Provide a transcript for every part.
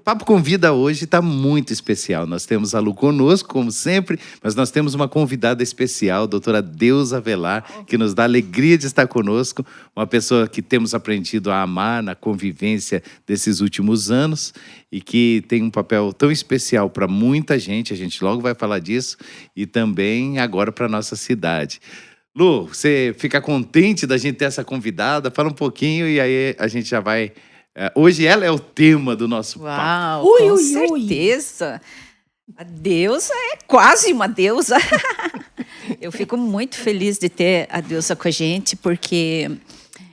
Papo com Vida hoje está muito especial. Nós temos a Lu conosco, como sempre, mas nós temos uma convidada especial, a doutora Deusa Velar, que nos dá alegria de estar conosco, uma pessoa que temos aprendido a amar na convivência desses últimos anos e que tem um papel tão especial para muita gente, a gente logo vai falar disso, e também agora para a nossa cidade. Lu, você fica contente da gente ter essa convidada? Fala um pouquinho e aí a gente já vai... Hoje ela é o tema do nosso papo. Uau, com certeza. A deusa é quase uma deusa. Eu fico muito feliz de ter a deusa com a gente, porque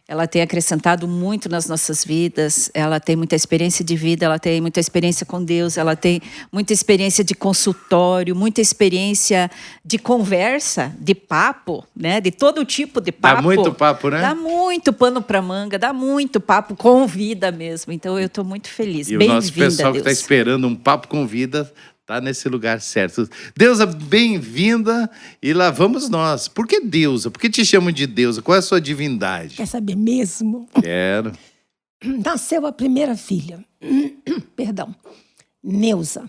ela tem acrescentado muito nas nossas vidas, ela tem muita experiência de vida, ela tem muita experiência com Deus, ela tem muita experiência de consultório, muita experiência de conversa, de papo, né? De todo tipo de papo. Dá muito papo, né? Dá muito pano para manga, dá muito papo com vida mesmo. Então eu estou muito feliz. E o nosso pessoal que está esperando um papo com vida está nesse lugar certo. Deusa, bem-vinda. E lá vamos nós. Por que Deusa? Por que te chamam de Deusa? Qual é a sua divindade? Quer saber mesmo? Quero. Nasceu a primeira filha. Perdão. Neuza.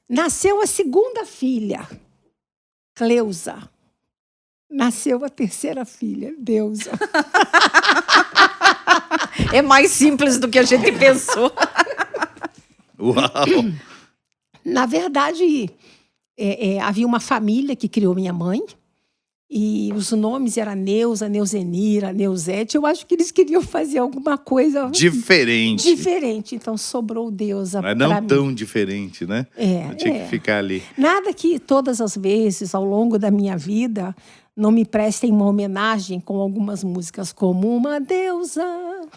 Nasceu a segunda filha. Cleusa. Nasceu a terceira filha. Deusa. É mais simples do que a gente pensou. Uau! Na verdade, havia uma família que criou minha mãe, e os nomes eram Neuza, Neuzenira, Neuzete. Eu acho que eles queriam fazer alguma coisa diferente. Então sobrou Deusa para mim. Mas não tão diferente, né? Eu tinha que ficar ali. Nada que todas as vezes, ao longo da minha vida, não me prestem uma homenagem com algumas músicas como Uma Deusa.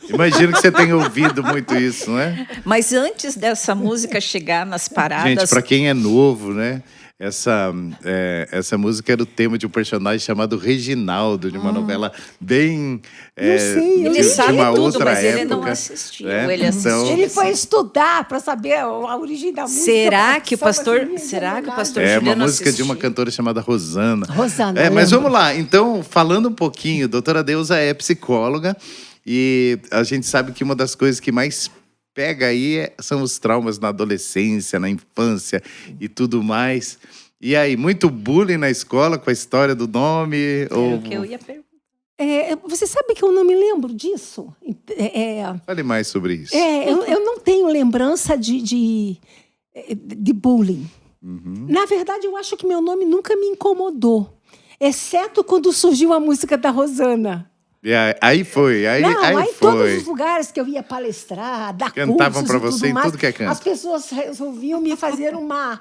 Imagino que você tenha ouvido muito isso, não é? Mas antes dessa música chegar nas paradas... Gente, para quem é novo, né? Essa música era o tema de um personagem chamado Reginaldo, de uma novela bem... Não sei, ele sabe uma tudo, outra mas época, ele não assistiu. né? Ele assistiu. Então, Ele foi estudar para saber a origem da música. Será que o pastor É uma Juliano música de assistiu? uma cantora chamada Rosana. Rosana, mas vamos lá. Então, falando um pouquinho, doutora Deusa é psicóloga e a gente sabe que uma das coisas que mais pega aí são os traumas na adolescência, na infância e tudo mais. E aí, muito bullying na escola com a história do nome? O que eu ia perguntar. Você sabe que eu não me lembro disso? Fale mais sobre isso. Eu não tenho lembrança de bullying. Uhum. Na verdade, eu acho que meu nome nunca me incomodou. Exceto quando surgiu a música da Rosana. E aí foi. Todos os lugares que eu ia palestrar, dar cantavam cursos para e tudo você em mais, tudo que é canto. as pessoas resolviam me fazer uma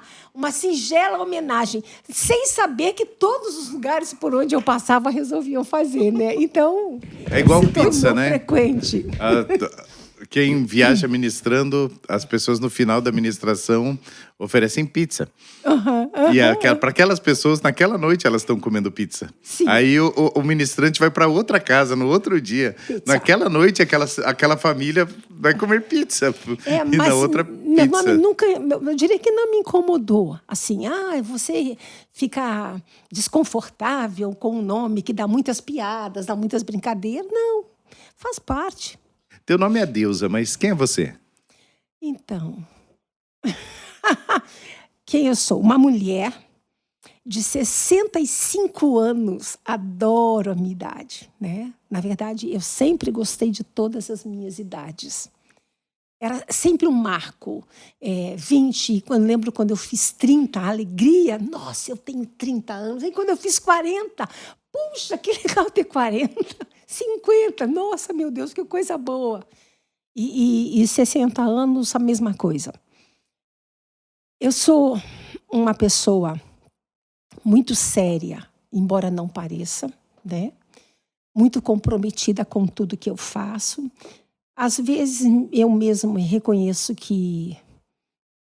singela homenagem, sem saber que todos os lugares por onde eu passava resolviam fazer, né? Então, é igual se pizza, tornou né? frequente. Quem viaja ministrando, as pessoas no final da ministração oferecem pizza. E para aquelas pessoas, naquela noite, elas estão comendo pizza. Sim. Aí o ministrante vai para outra casa no outro dia. Pizza. Naquela noite, aquela família vai comer pizza. E mas na outra, meu pizza. nome nunca, eu diria que não me incomodou. Assim, você fica desconfortável com um nome que dá muitas piadas, dá muitas brincadeiras. Não, faz parte. Teu nome é Deusa, mas quem é você? Então, quem eu sou? Uma mulher de 65 anos. Adoro a minha idade, né? Na verdade, eu sempre gostei de todas as minhas idades. Era sempre um marco. 20, lembro quando eu fiz 30, a alegria. Nossa, eu tenho 30 anos. Aí quando eu fiz 40, puxa, que legal ter 40. 50, nossa, meu Deus, que coisa boa. E 60 anos, a mesma coisa. Eu sou uma pessoa muito séria, embora não pareça, né? Muito comprometida com tudo que eu faço. Às vezes, eu mesma reconheço que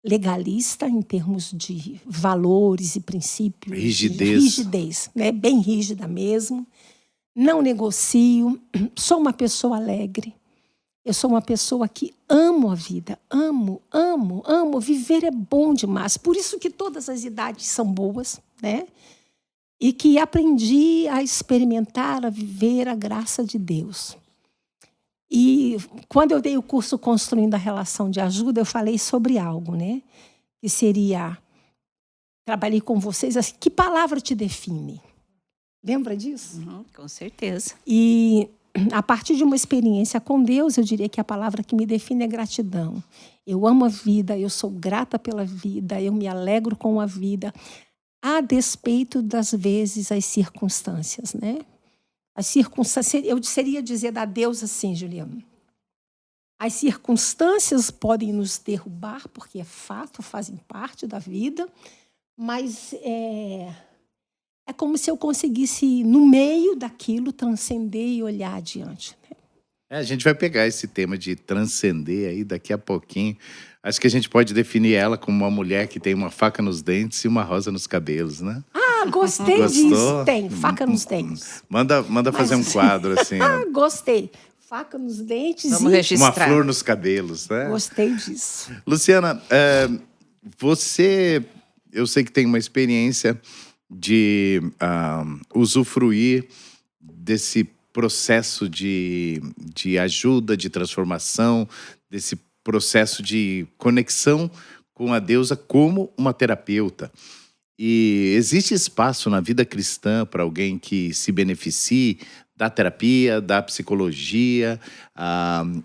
legalista em termos de valores e princípios. Rigidez, né? Bem rígida mesmo. Não negocio, sou uma pessoa alegre. Eu sou uma pessoa que amo a vida, amo. Viver é bom demais. Por isso que todas as idades são boas, né? E que aprendi a experimentar, a viver a graça de Deus. E quando eu dei o curso Construindo a Relação de Ajuda, eu falei sobre algo, né? Que seria, trabalhei com vocês, assim, que palavra te define? Lembra disso? Com certeza. E a partir de uma experiência com Deus, eu diria que a palavra que me define é gratidão. Eu amo a vida, eu sou grata pela vida, eu me alegro com a vida, a despeito das vezes as circunstâncias, né? As circunstâncias, eu seria dizer da Deus assim, Juliana. As circunstâncias podem nos derrubar, porque é fato, fazem parte da vida, mas é como se eu conseguisse, no meio daquilo, transcender e olhar adiante. Né? A gente vai pegar esse tema de transcender aí daqui a pouquinho. Acho que a gente pode definir ela como uma mulher que tem uma faca nos dentes e uma rosa nos cabelos, né? Ah, gostei Gostou? disso. Tem, faca nos dentes. Manda fazer um quadro assim. Ah, gostei. Faca nos dentes Vamos e... registrar. Uma flor nos cabelos, né? Gostei disso. Luciana, você, eu sei que tem uma experiência de usufruir desse processo de ajuda, de transformação, desse processo de conexão com a deusa como uma terapeuta. E existe espaço na vida cristã para alguém que se beneficie da terapia, da psicologia?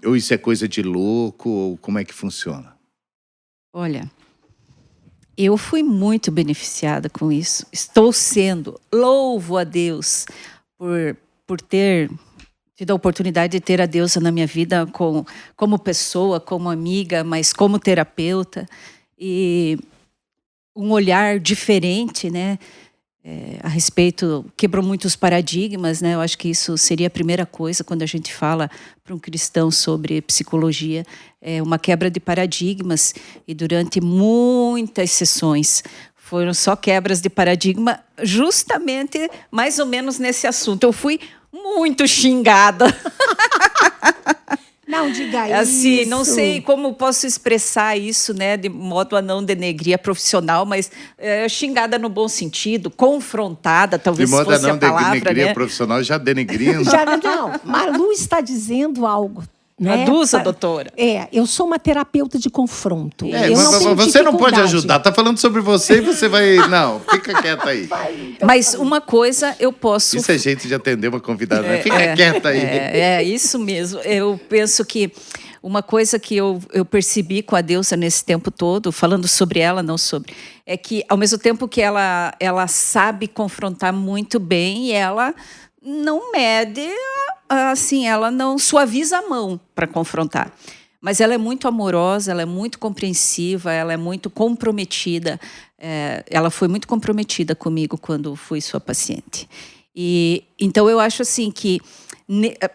Ou isso é coisa de louco? Ou como é que funciona? Olha, eu fui muito beneficiada com isso. Estou sendo. Louvo a Deus por ter tido a oportunidade de ter a deusa na minha vida como pessoa, como amiga, mas como terapeuta. E um olhar diferente, né? A respeito, quebrou muitos paradigmas, né? Eu acho que isso seria a primeira coisa quando a gente fala para um cristão sobre psicologia, é uma quebra de paradigmas, e durante muitas sessões foram só quebras de paradigma, justamente mais ou menos nesse assunto. Eu fui muito xingada. Não diga isso. Assim, não sei como posso expressar isso, né, de modo a não denegrir a profissional, mas xingada no bom sentido, confrontada, talvez fosse a palavra, de modo a não denegrir né? a profissional, já denegrindo. Já, não, Malu está dizendo algo. Né? Aduza, doutora. Eu sou uma terapeuta de confronto. É, eu mas não tenho você não pode dificuldade. ajudar. Tá falando sobre você e você vai... Não, fica quieta aí. Mas uma coisa eu posso... Isso é jeito de atender uma convidada, né? Fica quieta aí. É isso mesmo. Eu penso que uma coisa que eu percebi com a deusa nesse tempo todo, falando sobre ela, não sobre... É que, ao mesmo tempo que ela sabe confrontar muito bem, ela não mede... Assim, ela não suaviza a mão para confrontar. Mas ela é muito amorosa, ela é muito compreensiva, ela é muito comprometida. Ela foi muito comprometida comigo quando fui sua paciente. E então eu acho assim que,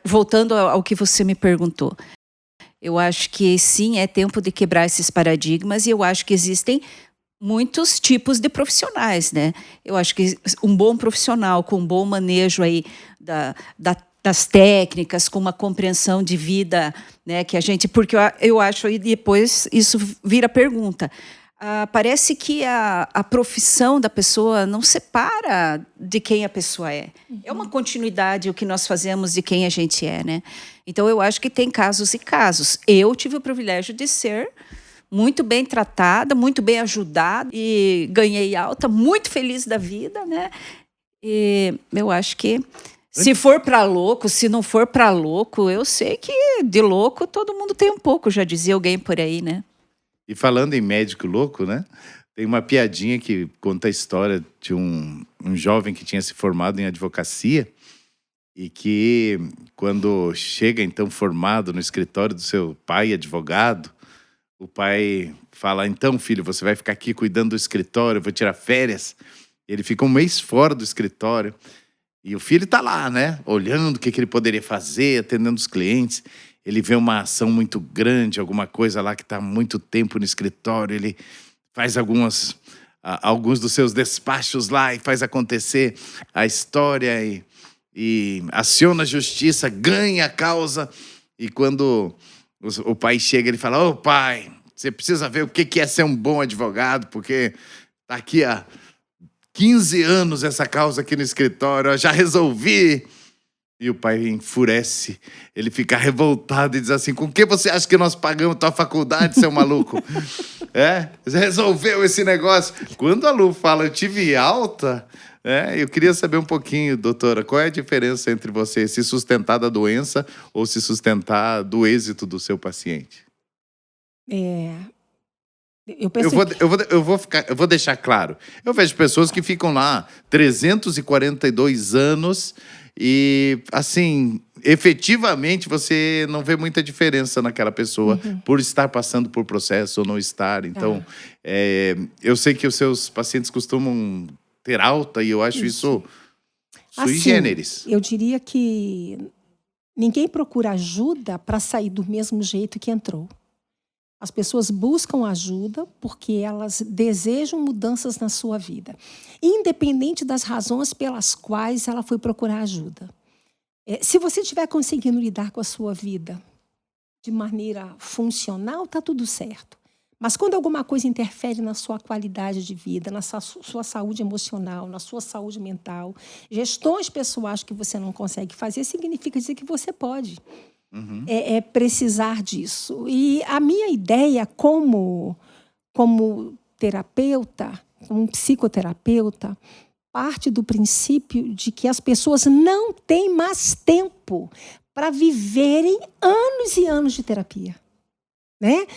voltando ao que você me perguntou, eu acho que sim, é tempo de quebrar esses paradigmas, e eu acho que existem muitos tipos de profissionais, né? Eu acho que um bom profissional com um bom manejo aí das técnicas, com uma compreensão de vida, né, que a gente... Porque eu acho, e depois isso vira pergunta. Parece que a profissão da pessoa não separa de quem a pessoa é. É uma continuidade o que nós fazemos de quem a gente é, né? Então, eu acho que tem casos e casos. Eu tive o privilégio de ser muito bem tratada, muito bem ajudada, e ganhei alta, muito feliz da vida, né? E eu acho que se for para louco, se não for para louco, eu sei que de louco todo mundo tem um pouco, já dizia alguém por aí, né? E falando em médico louco, né? Tem uma piadinha que conta a história de um jovem que tinha se formado em advocacia e que, quando chega, então, formado no escritório do seu pai, advogado, o pai fala: então, filho, você vai ficar aqui cuidando do escritório, eu vou tirar férias. Ele fica um mês fora do escritório. E o filho está lá, né? Olhando o que ele poderia fazer, atendendo os clientes. Ele vê uma ação muito grande, alguma coisa lá que está há muito tempo no escritório. Ele faz alguns dos seus despachos lá e faz acontecer a história e aciona a justiça, ganha a causa. E quando o pai chega, ele fala: ô pai, você precisa ver o que é ser um bom advogado, porque está aqui há 15 anos essa causa aqui no escritório, eu já resolvi. E o pai enfurece, ele fica revoltado e diz assim: com que você acha que nós pagamos tua faculdade, seu maluco? Você resolveu esse negócio. Quando a Lu fala, eu tive alta, eu queria saber um pouquinho, doutora, qual é a diferença entre você se sustentar da doença ou se sustentar do êxito do seu paciente? Eu penso Eu vou deixar claro. Eu vejo pessoas que ficam lá 342 anos e, assim, efetivamente você não vê muita diferença naquela pessoa por estar passando por processo ou não estar. Então, eu sei que os seus pacientes costumam ter alta e eu acho isso sui generis. Eu diria que ninguém procura ajuda para sair do mesmo jeito que entrou. As pessoas buscam ajuda porque elas desejam mudanças na sua vida, independente das razões pelas quais ela foi procurar ajuda. Se você estiver conseguindo lidar com a sua vida de maneira funcional, está tudo certo. Mas quando alguma coisa interfere na sua qualidade de vida, na sua saúde emocional, na sua saúde mental, gestões pessoais que você não consegue fazer, significa dizer que você pode. É precisar disso. E a minha ideia como terapeuta, como psicoterapeuta, parte do princípio de que as pessoas não têm mais tempo para viverem anos e anos de terapia. Né?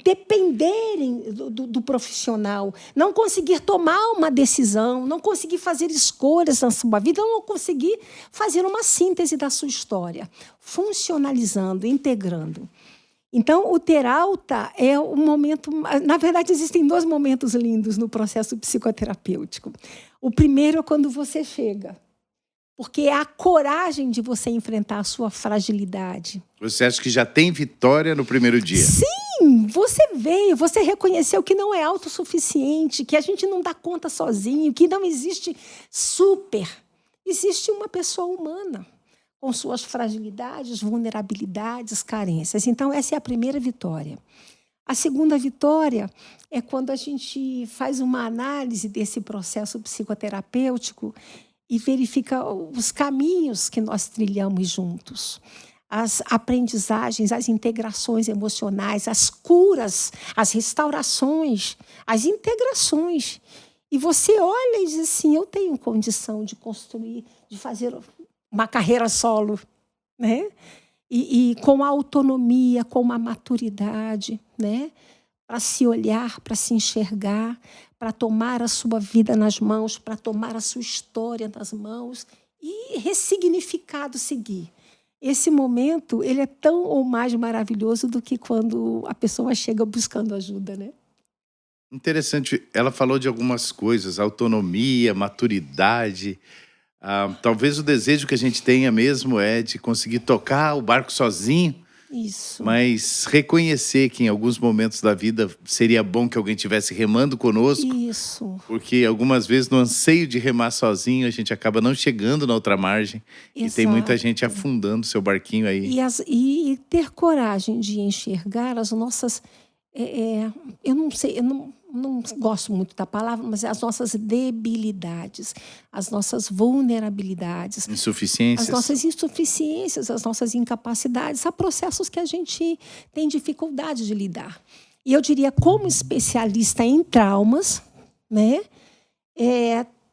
Dependerem do profissional, não conseguir tomar uma decisão, não conseguir fazer escolhas na sua vida, não conseguir fazer uma síntese da sua história, funcionalizando, integrando. Então, o ter alta é um momento... Na verdade, existem 2 momentos lindos no processo psicoterapêutico. O primeiro é quando você chega, porque é a coragem de você enfrentar a sua fragilidade. Você acha que já tem vitória no primeiro dia? Sim, você veio, você reconheceu que não é autossuficiente, que a gente não dá conta sozinho, que não existe super. Existe uma pessoa humana, com suas fragilidades, vulnerabilidades, carências. Então, essa é a primeira vitória. A segunda vitória é quando a gente faz uma análise desse processo psicoterapêutico e verifica os caminhos que nós trilhamos juntos. As aprendizagens, as integrações emocionais, as curas, as restaurações, as integrações. E você olha e diz assim, eu tenho condição de construir, de fazer uma carreira solo, né? E com a autonomia, com a maturidade, né? Para se olhar, para se enxergar, para tomar a sua vida nas mãos, para tomar a sua história nas mãos e ressignificado seguir. Esse momento, ele é tão ou mais maravilhoso do que quando a pessoa chega buscando ajuda, né? Interessante. Ela falou de algumas coisas, autonomia, maturidade. Talvez o desejo que a gente tenha mesmo é de conseguir tocar o barco sozinho. Isso. Mas reconhecer que em alguns momentos da vida seria bom que alguém estivesse remando conosco. Isso. Porque algumas vezes no anseio de remar sozinho a gente acaba não chegando na outra margem. Exato. E tem muita gente afundando seu barquinho aí. E ter coragem de enxergar as nossas... eu não sei, eu não gosto muito da palavra, mas as nossas debilidades, as nossas vulnerabilidades. Insuficiências. As nossas insuficiências, as nossas incapacidades. Há processos que a gente tem dificuldade de lidar. E eu diria, como especialista em traumas, né,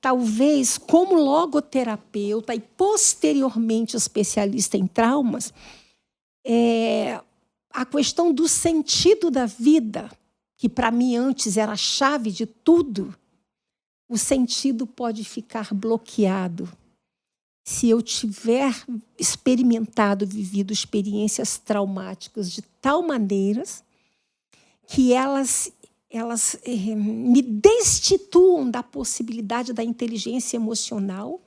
talvez como logoterapeuta e posteriormente especialista em traumas, a questão do sentido da vida, que para mim antes era a chave de tudo, o sentido pode ficar bloqueado se eu tiver experimentado, vivido experiências traumáticas de tal maneira que elas me destituam da possibilidade da inteligência emocional,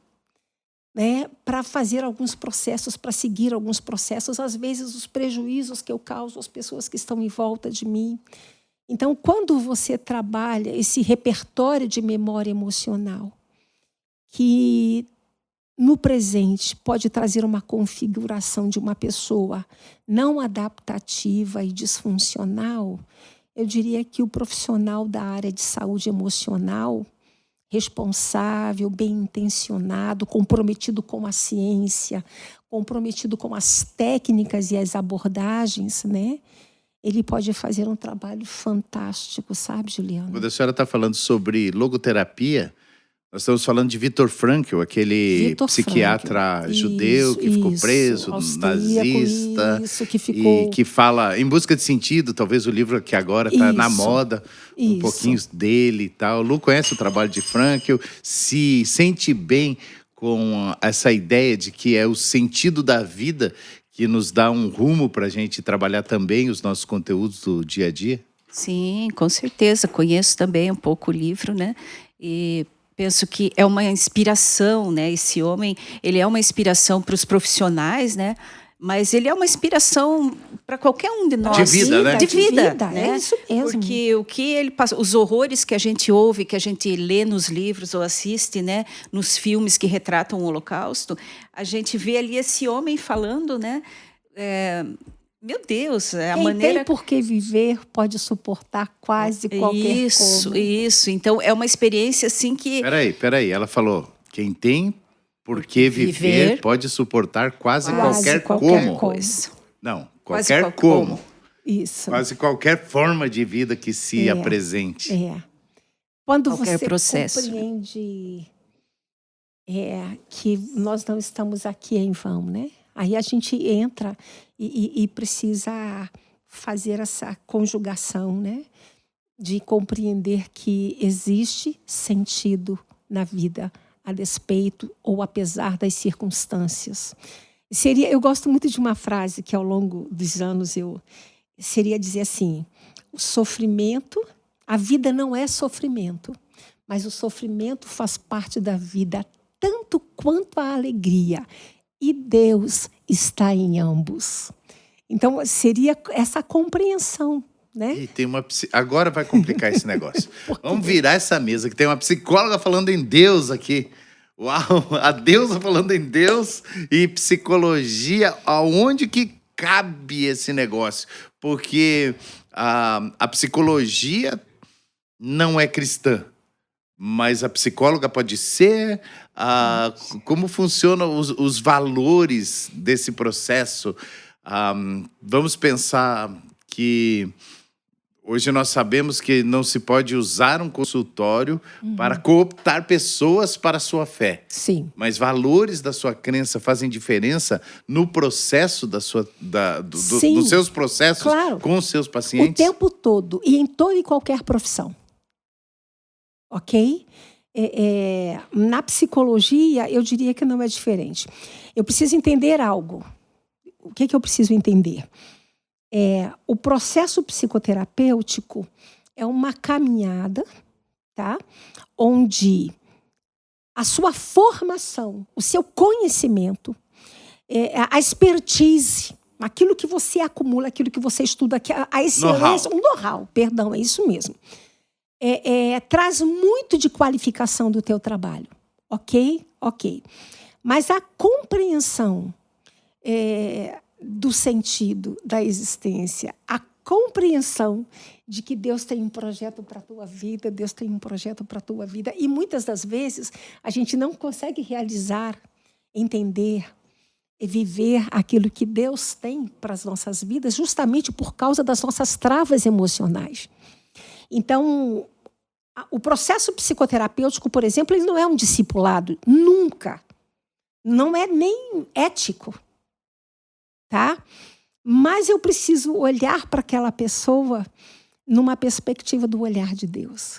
né, para fazer alguns processos, para seguir alguns processos, às vezes os prejuízos que eu causo às pessoas que estão em volta de mim. Então, quando você trabalha esse repertório de memória emocional, que no presente pode trazer uma configuração de uma pessoa não adaptativa e disfuncional, eu diria que o profissional da área de saúde emocional responsável, bem intencionado, comprometido com a ciência, comprometido com as técnicas e as abordagens, né? Ele pode fazer um trabalho fantástico, sabe, Juliana? Quando a senhora está falando sobre logoterapia, nós estamos falando de Viktor Frankl, aquele Viktor psiquiatra Frankl. judeu que ficou preso, austríaco, nazista, que ficou... e que fala Em Busca de Sentido, talvez o livro que agora está na moda, um pouquinho dele e tal. Lu conhece o trabalho de Frankl, se sente bem com essa ideia de que é o sentido da vida que nos dá um rumo para a gente trabalhar também os nossos conteúdos do dia a dia? Sim, com certeza. Conheço também um pouco o livro, né? E penso que é uma inspiração, né? Esse homem, ele é uma inspiração para os profissionais, né? Mas ele é uma inspiração para qualquer um de nós. De vida, né? De vida, né? É isso mesmo. Porque o que ele passa, os horrores que a gente ouve, que a gente lê nos livros ou assiste, né? Nos filmes que retratam o Holocausto, a gente vê ali esse homem falando, né? Meu Deus, a Quem maneira... tem por que viver pode suportar quase qualquer coisa. Isso. Então, é uma experiência assim que... Peraí. Ela falou, quem tem por que viver pode suportar quase qualquer coisa. Não, Quase qualquer como. Isso. Quase qualquer forma de vida que se apresente. Quando Qualquer você processo. compreende que nós não estamos aqui em vão, né? Aí a gente entra e precisa fazer essa conjugação, né? De compreender que existe sentido na vida, a despeito ou apesar das circunstâncias. Eu gosto muito de uma frase que ao longo dos anos seria dizer assim: o sofrimento, a vida não é sofrimento, mas o sofrimento faz parte da vida tanto quanto a alegria. E Deus está em ambos. Então, seria essa compreensão, né? E tem agora vai complicar esse negócio. Vamos virar essa mesa, que tem uma psicóloga falando em Deus aqui. Uau, a deusa falando em Deus e psicologia. Aonde que cabe esse negócio? Porque a psicologia não é cristã. Mas a psicóloga pode ser? Como funcionam os valores desse processo? Vamos pensar que hoje nós sabemos que não se pode usar um consultório para cooptar pessoas para a sua fé. Sim. Mas valores da sua crença fazem diferença no processo dos seus processos com os seus pacientes? O tempo todo e em toda e qualquer profissão. Ok? Na psicologia, eu diria que não é diferente. Eu preciso entender algo. O que eu preciso entender? O processo psicoterapêutico é uma caminhada, tá? Onde a sua formação, o seu conhecimento, a expertise, aquilo que você acumula, aquilo que você estuda, a excelência, um know-how, perdão, é isso mesmo. Traz muito de qualificação do teu trabalho, ok? Mas a compreensão do sentido da existência, a compreensão de que Deus tem um projeto para a tua vida, Deus tem um projeto para a tua vida, e muitas das vezes a gente não consegue realizar, entender e viver aquilo que Deus tem para as nossas vidas justamente por causa das nossas travas emocionais. Então, o processo psicoterapêutico, por exemplo, ele não é um discipulado, nunca. Não é nem ético, tá? Mas eu preciso olhar para aquela pessoa numa perspectiva do olhar de Deus.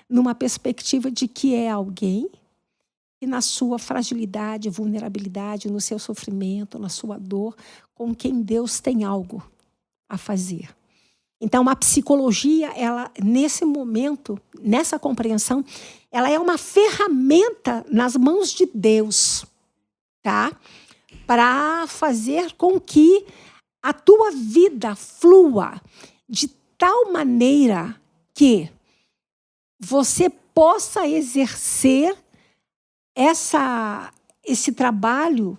Numa perspectiva de que é alguém que na sua fragilidade, vulnerabilidade, no seu sofrimento, na sua dor, com quem Deus tem algo a fazer. Então, a psicologia, ela, nesse momento, nessa compreensão, ela é uma ferramenta nas mãos de Deus, tá? Para fazer com que a tua vida flua de tal maneira que você possa exercer esse trabalho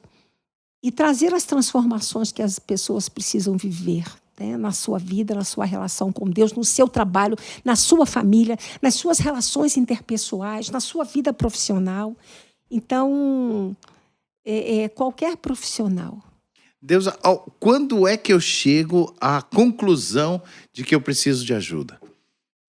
e trazer as transformações que as pessoas precisam viver. né, na sua vida, na sua relação com Deus, no seu trabalho, na sua família, nas suas relações interpessoais, na sua vida profissional. Então, qualquer profissional. Deus, quando é que eu chego à conclusão de que eu preciso de ajuda?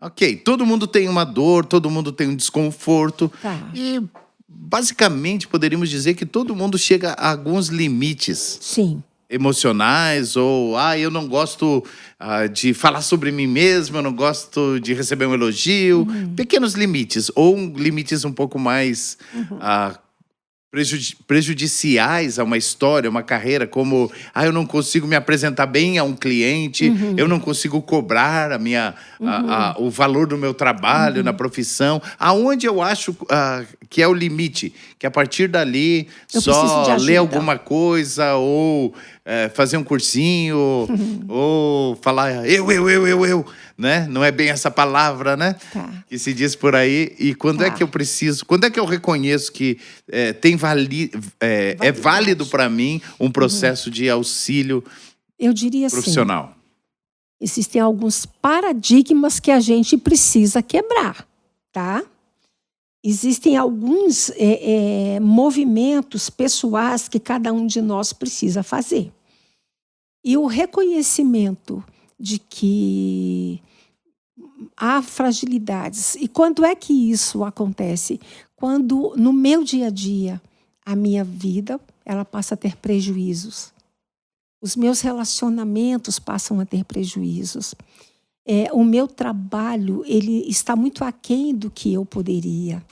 Ok, todo mundo tem uma dor, todo mundo tem um desconforto. Tá. E, basicamente, poderíamos dizer que todo mundo chega a alguns limites. Sim. Emocionais, ou eu não gosto de falar sobre mim mesmo, eu não gosto de receber um elogio. Pequenos limites, ou limites um pouco mais prejudiciais a uma história, uma carreira, como eu não consigo me apresentar bem a um cliente, eu não consigo cobrar o valor do meu trabalho na profissão. Aonde eu acho que é o limite? Que a partir dali Eu só preciso de ajuda. ler alguma coisa, ou fazer um cursinho, ou falar eu, né? Não é bem essa palavra, né? Tá. Que se diz por aí. E quando é que eu preciso, quando é que eu reconheço que é válido para mim um processo de auxílio Eu diria assim, profissional? existem alguns paradigmas que a gente precisa quebrar, tá? Existem alguns movimentos pessoais que cada um de nós precisa fazer. E o reconhecimento de que há fragilidades. E quando é que isso acontece? Quando no meu dia a dia, a minha vida, ela passa a ter prejuízos. Os meus relacionamentos passam a ter prejuízos. O meu trabalho, ele está muito aquém do que eu poderia.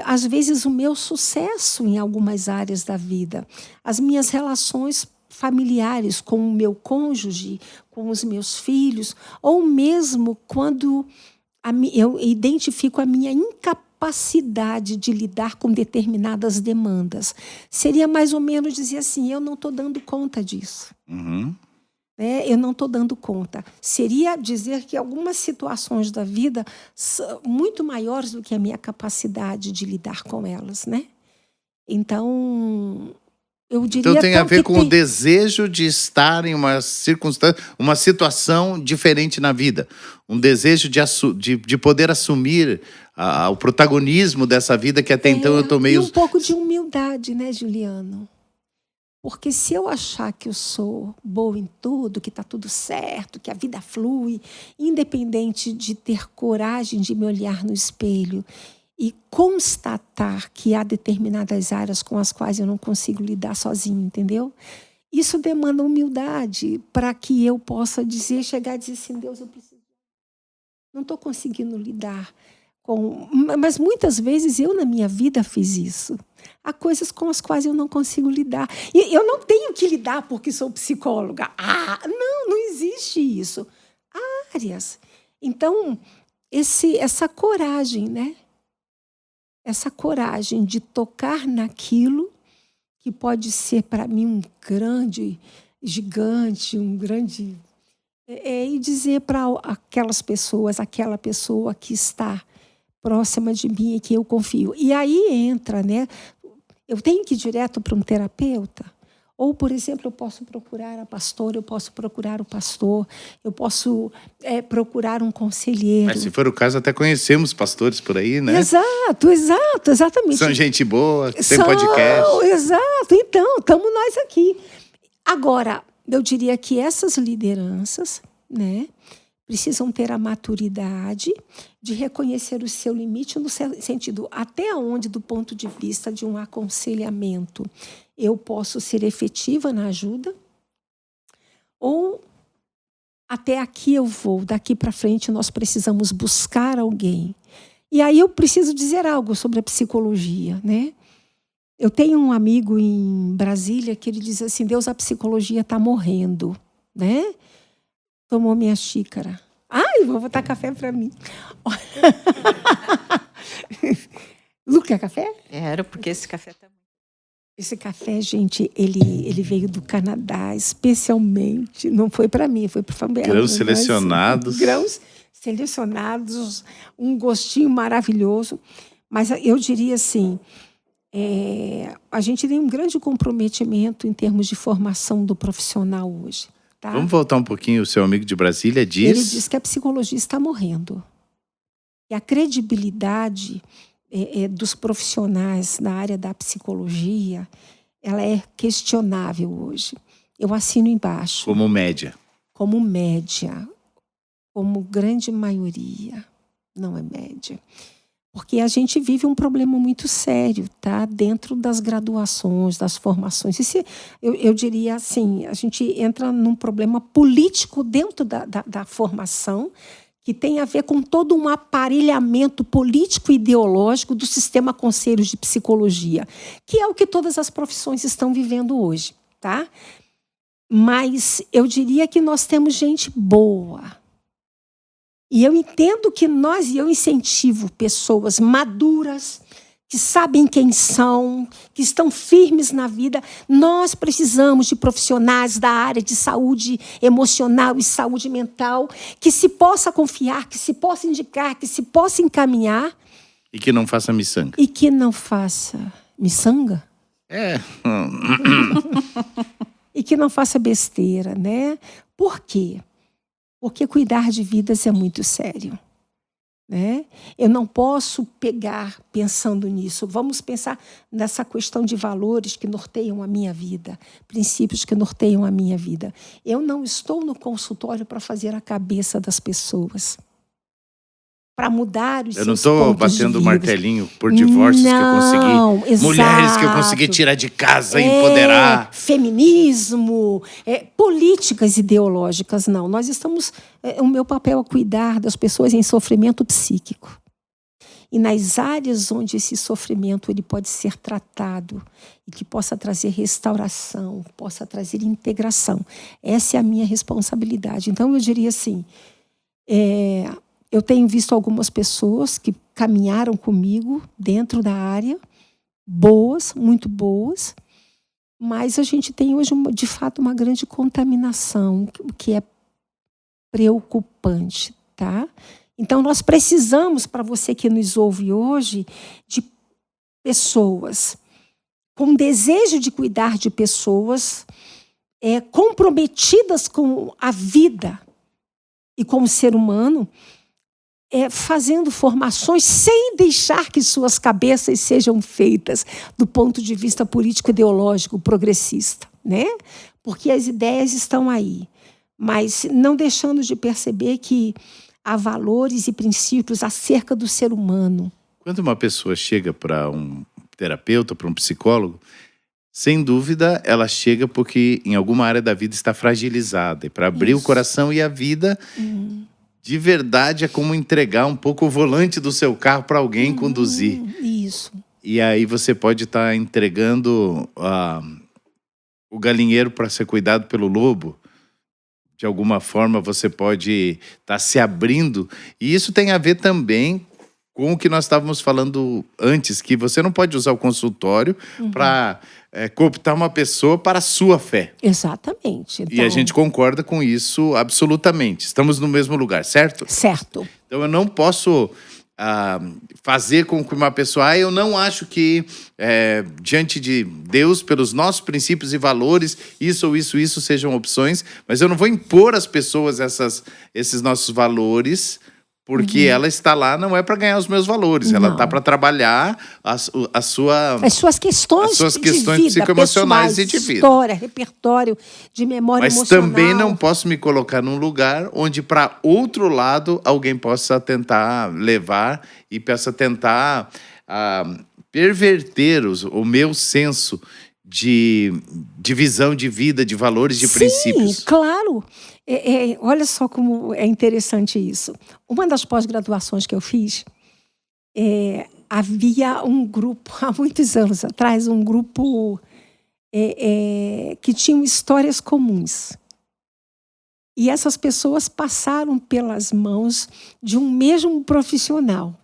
Às vezes, o meu sucesso em algumas áreas da vida, as minhas relações familiares com o meu cônjuge, com os meus filhos, ou mesmo quando eu identifico a minha incapacidade de lidar com determinadas demandas. Seria mais ou menos dizer assim, eu não estou dando conta disso. Eu não estou dando conta. Seria dizer que algumas situações da vida são muito maiores do que a minha capacidade de lidar com elas, né? Então, eu diria... Então tem a ver com o desejo de estar em uma circunstância, uma situação diferente na vida. Um desejo de poder assumir o protagonismo dessa vida que até então eu estou meio... E um pouco de humildade, né, Juliano? Porque se eu achar que eu sou boa em tudo, que está tudo certo, que a vida flui, independente de ter coragem de me olhar no espelho e constatar que há determinadas áreas com as quais eu não consigo lidar sozinho, entendeu? Isso demanda humildade para que eu possa chegar e dizer assim, Deus, eu preciso. Não estou conseguindo lidar com... Mas muitas vezes eu na minha vida fiz isso. Há coisas com as quais eu não consigo lidar. E eu não tenho que lidar porque sou psicóloga. Não existe isso. Há áreas. Então, essa coragem, né? Essa coragem de tocar naquilo que pode ser para mim um grande gigante, um grande... E dizer para aquelas pessoas, aquela pessoa que está próxima de mim e que eu confio. E aí entra, né? Eu tenho que ir direto para um terapeuta? Ou, por exemplo, eu posso procurar a pastora, eu posso procurar o pastor, eu posso procurar um conselheiro. Mas se for o caso, até conhecemos pastores por aí, né? Exatamente. São gente boa, tem podcast. Exato. Então, estamos nós aqui. Agora, eu diria que essas lideranças, né, precisam ter a maturidade de reconhecer o seu limite no sentido até onde, do ponto de vista de um aconselhamento, eu posso ser efetiva na ajuda, ou até aqui eu vou, daqui para frente nós precisamos buscar alguém. E aí eu preciso dizer algo sobre a psicologia, né? Eu tenho um amigo em Brasília que ele diz assim, Deus, a psicologia está morrendo, né? Tomou minha xícara. Vou botar café para mim. Lu, quer café? Quero, porque esse café tá... Esse café, gente, ele veio do Canadá, especialmente. Não foi para mim, foi para o Fabiano. Grãos selecionados. Grãos selecionados, um gostinho maravilhoso. Mas eu diria assim, a gente tem um grande comprometimento em termos de formação do profissional hoje. Tá? Vamos voltar um pouquinho. O seu amigo de Brasília Ele diz... diz que a psicologia está morrendo. E a credibilidade dos profissionais na área da psicologia, ela é questionável hoje. Eu assino embaixo. Como média. Como média. Como grande maioria. Não é média. Porque a gente vive um problema muito sério, tá? Dentro das graduações, das formações. Eu diria assim, a gente entra num problema político dentro da formação, que tem a ver com todo um aparelhamento político e ideológico do sistema conselhos de psicologia, que é o que todas as profissões estão vivendo hoje, tá? Mas eu diria que nós temos gente boa. E eu entendo que eu incentivo pessoas maduras, que sabem quem são, que estão firmes na vida. Nós precisamos de profissionais da área de saúde emocional e saúde mental, que se possa confiar, que se possa indicar, que se possa encaminhar. E que não faça miçanga. E que não faça miçanga? É. E que não faça besteira, né? Por quê? Porque cuidar de vidas é muito sério, né? Eu não posso pegar pensando nisso. Vamos pensar nessa questão de valores que norteiam a minha vida, princípios que norteiam a minha vida. Eu não estou no consultório para fazer a cabeça das pessoas, para mudar os seus pontos de vista. Eu não estou batendo martelinho por divórcios que eu consegui. Exato. Mulheres que eu consegui tirar de casa, empoderar. Feminismo, políticas ideológicas, não. Nós estamos... o meu papel é cuidar das pessoas em sofrimento psíquico. E nas áreas onde esse sofrimento ele pode ser tratado e que possa trazer restauração, possa trazer integração. Essa é a minha responsabilidade. Então, eu diria assim... eu tenho visto algumas pessoas que caminharam comigo dentro da área, boas, muito boas, mas a gente tem hoje, de fato, uma grande contaminação, o que é preocupante, tá? Então, nós precisamos, para você que nos ouve hoje, de pessoas com desejo de cuidar de pessoas comprometidas com a vida e com o ser humano, fazendo formações sem deixar que suas cabeças sejam feitas do ponto de vista político-ideológico progressista, né? Porque as ideias estão aí, mas não deixando de perceber que há valores e princípios acerca do ser humano. Quando uma pessoa chega para um terapeuta, para um psicólogo, sem dúvida ela chega porque em alguma área da vida está fragilizada. E para abrir o coração e a vida... De verdade, é como entregar um pouco o volante do seu carro para alguém conduzir. Isso. E aí você pode estar entregando o galinheiro para ser cuidado pelo lobo. De alguma forma você pode estar se abrindo. E isso tem a ver também com o que nós estávamos falando antes, que você não pode usar o consultório para cooptar uma pessoa para a sua fé. Exatamente. Então... E a gente concorda com isso absolutamente. Estamos no mesmo lugar, certo? Certo. Então eu não posso fazer com que uma pessoa... eu não acho que diante de Deus, pelos nossos princípios e valores, isso ou isso sejam opções, mas eu não vou impor às pessoas esses nossos valores... Porque ela está lá não é para ganhar os meus valores, ela está para trabalhar as suas questões de vida, psicoemocionais pessoais, e de vida. História, repertório de memória Mas emocional. Mas também não posso me colocar num lugar onde para outro lado alguém possa tentar levar e possa tentar perverter o meu senso de visão de vida, de valores, de princípios. Sim, claro. Olha só como é interessante isso. Uma das pós-graduações que eu fiz, havia um grupo, há muitos anos atrás, um grupo que tinham histórias comuns. E essas pessoas passaram pelas mãos de um mesmo profissional.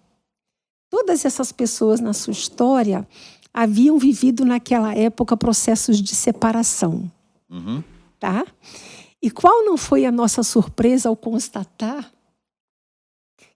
Todas essas pessoas, na sua história, haviam vivido naquela época processos de separação. Tá? E qual não foi a nossa surpresa ao constatar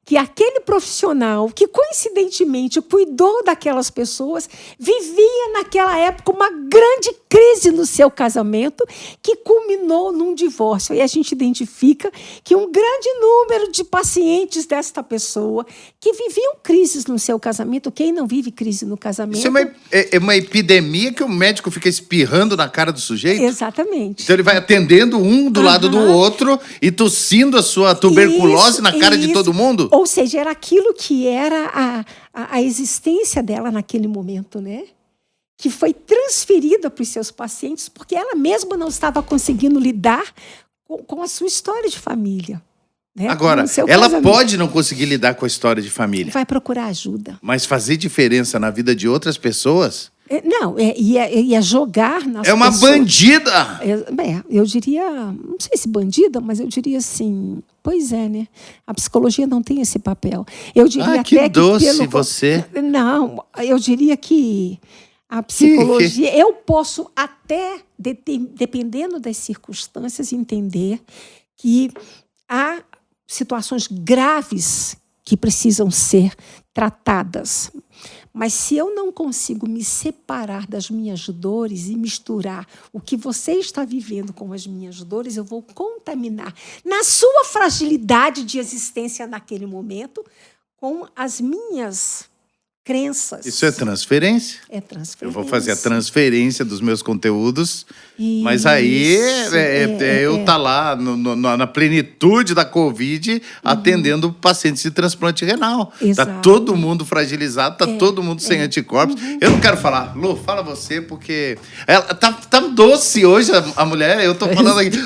que aquele profissional que, coincidentemente, cuidou daquelas pessoas, vivia naquela época uma grande crise no seu casamento que culminou num divórcio. E a gente identifica que um grande número de pacientes desta pessoa que viviam crises no seu casamento, quem não vive crise no casamento... Isso é uma epidemia que o médico fica espirrando na cara do sujeito? Exatamente. Então ele vai atendendo um do lado do outro e tossindo a sua tuberculose na cara de todo mundo? Ou seja, era aquilo que era a existência dela naquele momento, né? Que foi transferida para os seus pacientes porque ela mesma não estava conseguindo lidar com a sua história de família. Né? Agora, ela pode não conseguir lidar com a história de família. Vai procurar ajuda. Mas fazer diferença na vida de outras pessoas? Não, ia jogar nas pessoas. É uma bandida! Eu diria, não sei se bandida, mas eu diria assim, pois é, né? A psicologia não tem esse papel. Eu diria que doce você. Não, eu diria que a psicologia, eu posso até, dependendo das circunstâncias, entender que há situações graves que precisam ser tratadas. Mas se eu não consigo me separar das minhas dores e misturar o que você está vivendo com as minhas dores, eu vou contaminar na sua fragilidade de existência naquele momento com as minhas crenças. Isso é transferência? É transferência. Eu vou fazer a transferência dos meus conteúdos, mas aí eu estar lá na plenitude da Covid atendendo pacientes de transplante renal. Exato. Tá todo mundo fragilizado, tá todo mundo sem anticorpos. Eu não quero falar. Lu, fala você, porque ela tá doce hoje, a mulher. Eu tô falando aqui.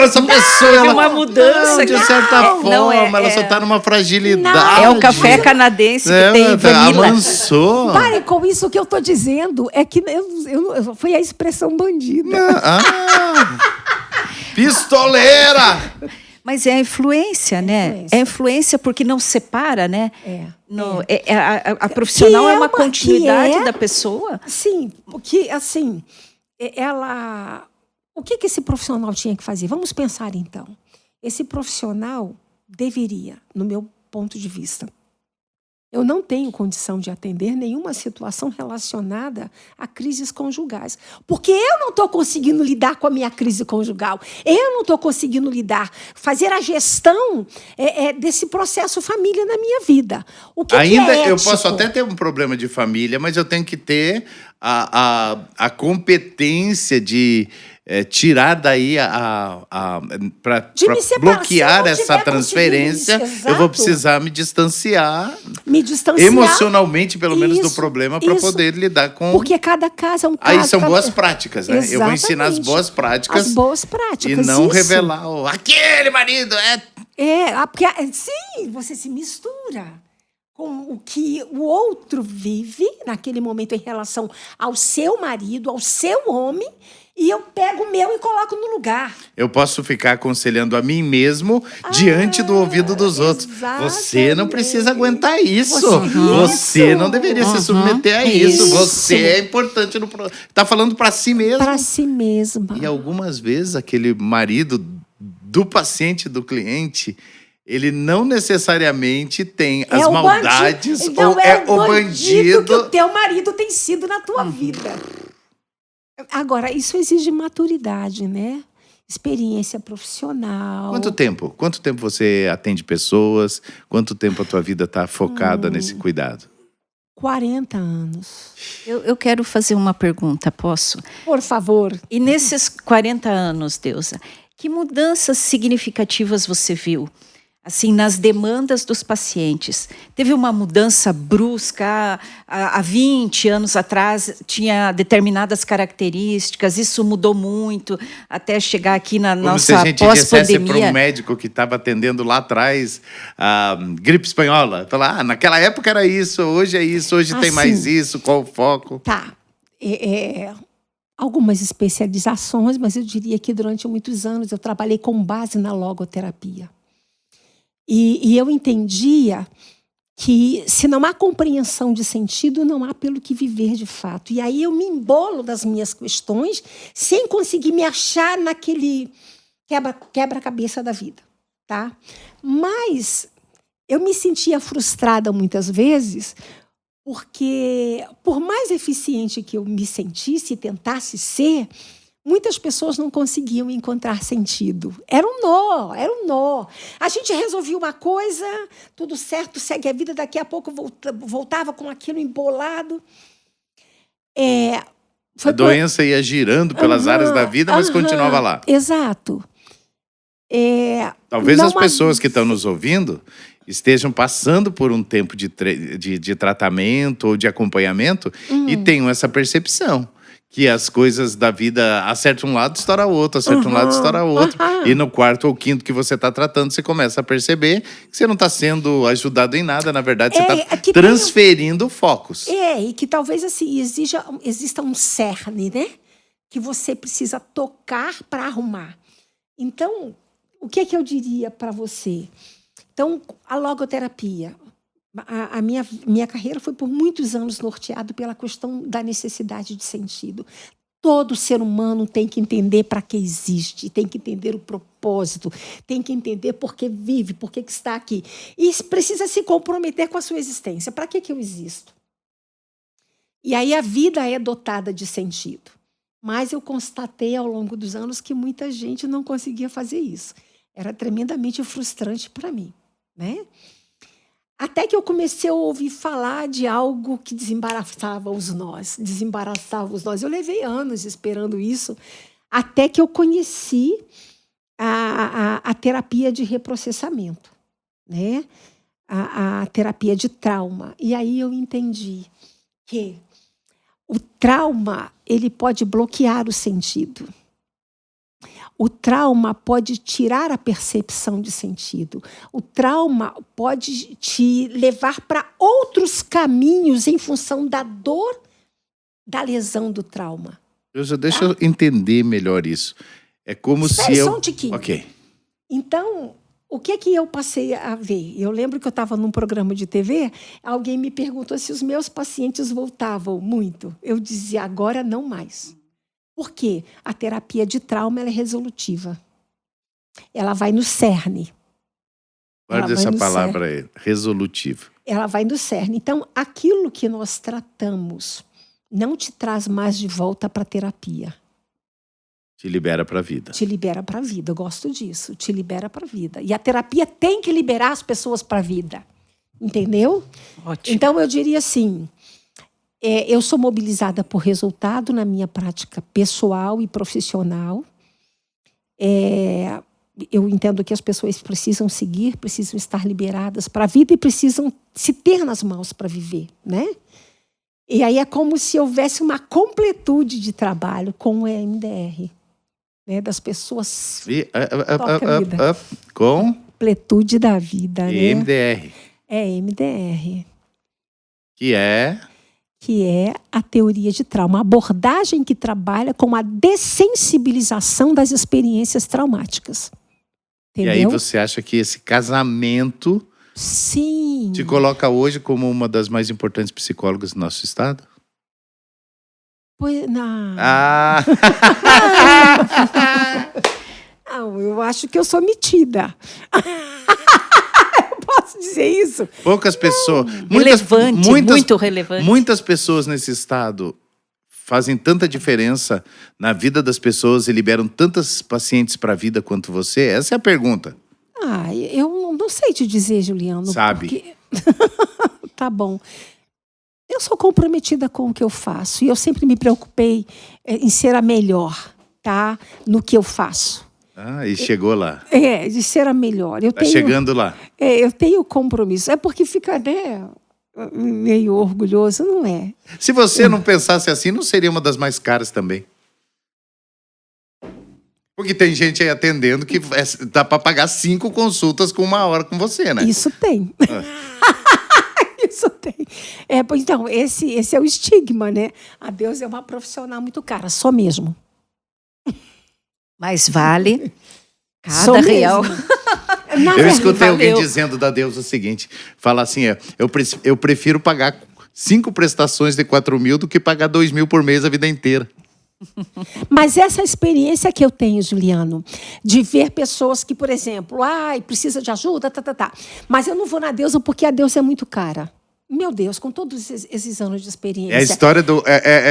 Essa pessoa, ela... É uma mudança. De certa forma, ela só tá numa fragilidade. É o café canadense que tem vanila. Pare com isso, que eu estou dizendo é que foi a expressão bandida. Pistoleira! Mas é a influência, né? É a influência porque não separa, né? A profissional é uma continuidade da pessoa. Sim, porque assim, o que esse profissional tinha que fazer? Vamos pensar então. Esse profissional deveria, no meu ponto de vista, eu não tenho condição de atender nenhuma situação relacionada a crises conjugais. Porque eu não estou conseguindo lidar com a minha crise conjugal. Eu não estou conseguindo fazer a gestão desse processo família na minha vida. O que ainda é ético? Eu posso até ter um problema de família, mas eu tenho que ter a competência de... tirar daí para bloquear essa transferência, eu vou precisar me distanciar emocionalmente, pelo menos, do problema para poder lidar com... Porque cada caso é um caso. Aí são boas práticas, né? Exatamente. Eu vou ensinar as boas práticas. As boas práticas, e não revelar aquele marido porque sim, você se mistura com o que o outro vive naquele momento em relação ao seu marido, ao seu homem, e eu pego o meu e coloco no lugar. Eu posso ficar aconselhando a mim mesmo diante do ouvido dos outros. Você não precisa aguentar isso. Você não deveria se submeter a isso. Você é importante no... Tá falando para si mesmo. Para si mesma. E algumas vezes aquele marido do paciente, do cliente... ele não necessariamente tem as maldades ou é o bandido que o teu marido tem sido na tua vida. Agora, isso exige maturidade, né? Experiência profissional. Quanto tempo? Quanto tempo você atende pessoas? Quanto tempo a tua vida está focada nesse cuidado? 40 anos. Eu quero fazer uma pergunta, posso? Por favor. E nesses 40 anos, Deusa, que mudanças significativas você viu? Assim, nas demandas dos pacientes. Teve uma mudança brusca, há 20 anos atrás tinha determinadas características, isso mudou muito, até chegar aqui na nossa pós-pandemia. Como se a gente dissesse para um médico que estava atendendo lá atrás a gripe espanhola. Falar, naquela época era isso, hoje é isso, hoje tem mais isso, qual o foco? Tá. Algumas especializações, mas eu diria que durante muitos anos eu trabalhei com base na logoterapia. E eu entendia que se não há compreensão de sentido, não há pelo que viver de fato. E aí eu me embolo das minhas questões sem conseguir me achar naquele quebra-cabeça da vida. Tá? Mas eu me sentia frustrada muitas vezes Porque, por mais eficiente que eu me sentisse e tentasse ser, muitas pessoas não conseguiam encontrar sentido. Era um nó, era um nó. A gente resolvia uma coisa, tudo certo, segue a vida, daqui a pouco voltava com aquilo embolado. A doença ia girando pelas áreas da vida, mas continuava lá. Exato. Talvez as pessoas que estão nos ouvindo estejam passando por um tempo de tratamento ou de acompanhamento e tenham essa percepção que as coisas da vida acertam um lado, estoura o outro, acerta um lado, estoura o outro. E no quarto ou quinto que você está tratando, você começa a perceber que você não está sendo ajudado em nada, na verdade, você está transferindo focos. E que talvez assim, exista um cerne, né? Que você precisa tocar para arrumar. Então, o que é que eu diria para você? Então, a logoterapia. A minha carreira foi por muitos anos norteada pela questão da necessidade de sentido. Todo ser humano tem que entender para que existe, tem que entender o propósito, tem que entender por que vive, por que está aqui. E precisa se comprometer com a sua existência. Para que eu existo? E aí a vida é dotada de sentido. Mas eu constatei ao longo dos anos que muita gente não conseguia fazer isso. Era tremendamente frustrante para mim, né? Até que eu comecei a ouvir falar de algo que desembaraçava os nós. Eu levei anos esperando isso, até que eu conheci a terapia de reprocessamento, né? A terapia de trauma. E aí eu entendi que o trauma ele pode bloquear o sentido. O trauma pode tirar a percepção de sentido. O trauma pode te levar para outros caminhos em função da dor da lesão do trauma. Deixa eu entender melhor isso. É como se eu... Só um tiquinho. Ok. Então, o que eu passei a ver? Eu lembro que eu estava num programa de TV, alguém me perguntou se os meus pacientes voltavam muito. Eu dizia, agora não mais. Por quê? A terapia de trauma ela é resolutiva. Ela vai no cerne. Guarde essa palavra aí, resolutiva. Ela vai no cerne. Então, aquilo que nós tratamos não te traz mais de volta para a terapia. Te libera para a vida. Te libera para a vida. Eu gosto disso. Te libera para a vida. E a terapia tem que liberar as pessoas para a vida. Entendeu? Ótimo. Então, eu diria assim... eu sou mobilizada por resultado na minha prática pessoal e profissional. Eu entendo que as pessoas precisam seguir, precisam estar liberadas para a vida e precisam se ter nas mãos para viver, né? E aí é como se houvesse uma completude de trabalho com o EMDR, né? Das pessoas com completude da vida, né? EMDR. É EMDR. Que é a teoria de trauma, uma abordagem que trabalha com a dessensibilização das experiências traumáticas. Entendeu? E aí você acha que esse casamento Sim. te coloca hoje como uma das mais importantes psicólogas do nosso estado? Pois, não. Não, eu acho que eu sou metida. Posso dizer isso? Poucas pessoas... Muito relevante. Muitas pessoas nesse estado fazem tanta diferença na vida das pessoas e liberam tantos pacientes para a vida quanto você? Essa é a pergunta. Eu não sei te dizer, Juliano. Sabe? Porque... Tá bom. Eu sou comprometida com o que eu faço. E eu sempre me preocupei em ser a melhor, tá? No que eu faço. E chegou lá. De ser a melhor. Chegando lá. Eu tenho compromisso. É porque fica, né, meio orgulhoso, não é? Se você não pensasse assim, não seria uma das mais caras também. Porque tem gente aí atendendo que dá para pagar 5 consultas com 1 hora com você, né? Isso tem. Isso tem. Então, esse é o estigma, né? A Deus é uma profissional muito cara, só mesmo. Mas vale cada real. Eu escutei alguém dizendo da Deus o seguinte, fala assim, eu prefiro pagar 5 prestações de 4.000 do que pagar 2.000 por mês a vida inteira. Mas essa experiência que eu tenho, Juliano, de ver pessoas que, por exemplo, precisa de ajuda, mas eu não vou na deusa porque a deusa é muito cara. Meu Deus, com todos esses anos de experiência. É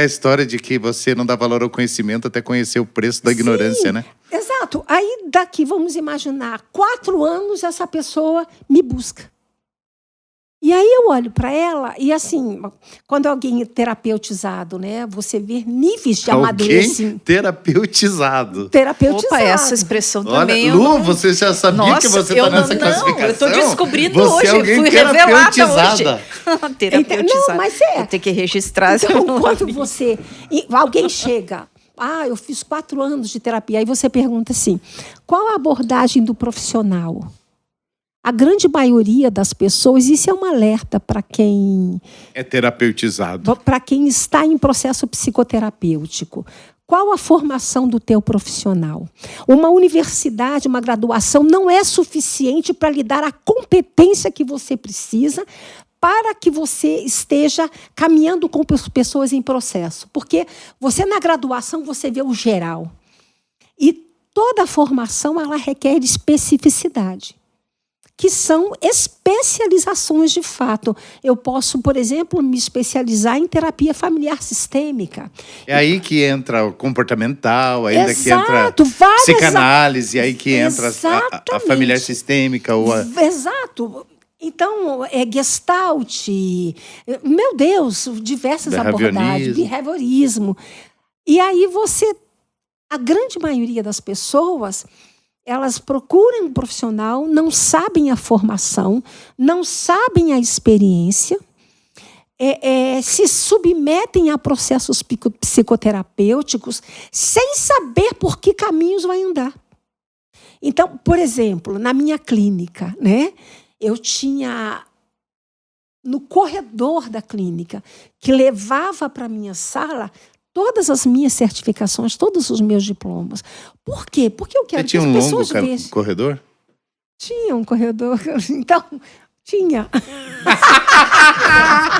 a história de que você não dá valor ao conhecimento até conhecer o preço da ignorância, né? Exato. Aí daqui, vamos imaginar, 4 anos essa pessoa me busca. E aí eu olho para ela e assim, quando alguém é terapeutizado, né, você vê níveis de amadurecimento. Terapeutizado. Opa, essa expressão também. Olha, Lu, você já sabia que você está nessa classificação? Eu estou descobrindo você hoje, fui revelada hoje. Terapeutizada. Não, mas é. Vou ter que registrar. Então, quando alguém chega, eu fiz 4 anos de terapia, aí você pergunta assim, qual a abordagem do profissional? A grande maioria das pessoas, isso é um alerta para quem... É terapeutizado. Para quem está em processo psicoterapêutico. Qual a formação do teu profissional? Uma universidade, uma graduação não é suficiente para lhe dar a competência que você precisa para que você esteja caminhando com pessoas em processo. Porque você, na graduação, você vê o geral. E toda a formação ela requer especificidade, que são especializações de fato. Eu posso, por exemplo, me especializar em terapia familiar sistêmica. É aí que entra o comportamental, ainda que entra várias... psicanálise, aí que entra a familiar sistêmica. Exato. Então, Gestalt, meu Deus, diversas abordagens, behaviorismo. E aí a grande maioria das pessoas... Elas procuram um profissional, não sabem a formação, não sabem a experiência, se submetem a processos psicoterapêuticos sem saber por que caminhos vai andar. Então, por exemplo, na minha clínica, né, eu tinha no corredor da clínica, que levava para a minha sala todas as minhas certificações, todos os meus diplomas. Por quê? Porque eu quero que as pessoas vejam. Você tinha um longo corredor? Tinha um corredor. Então, tinha.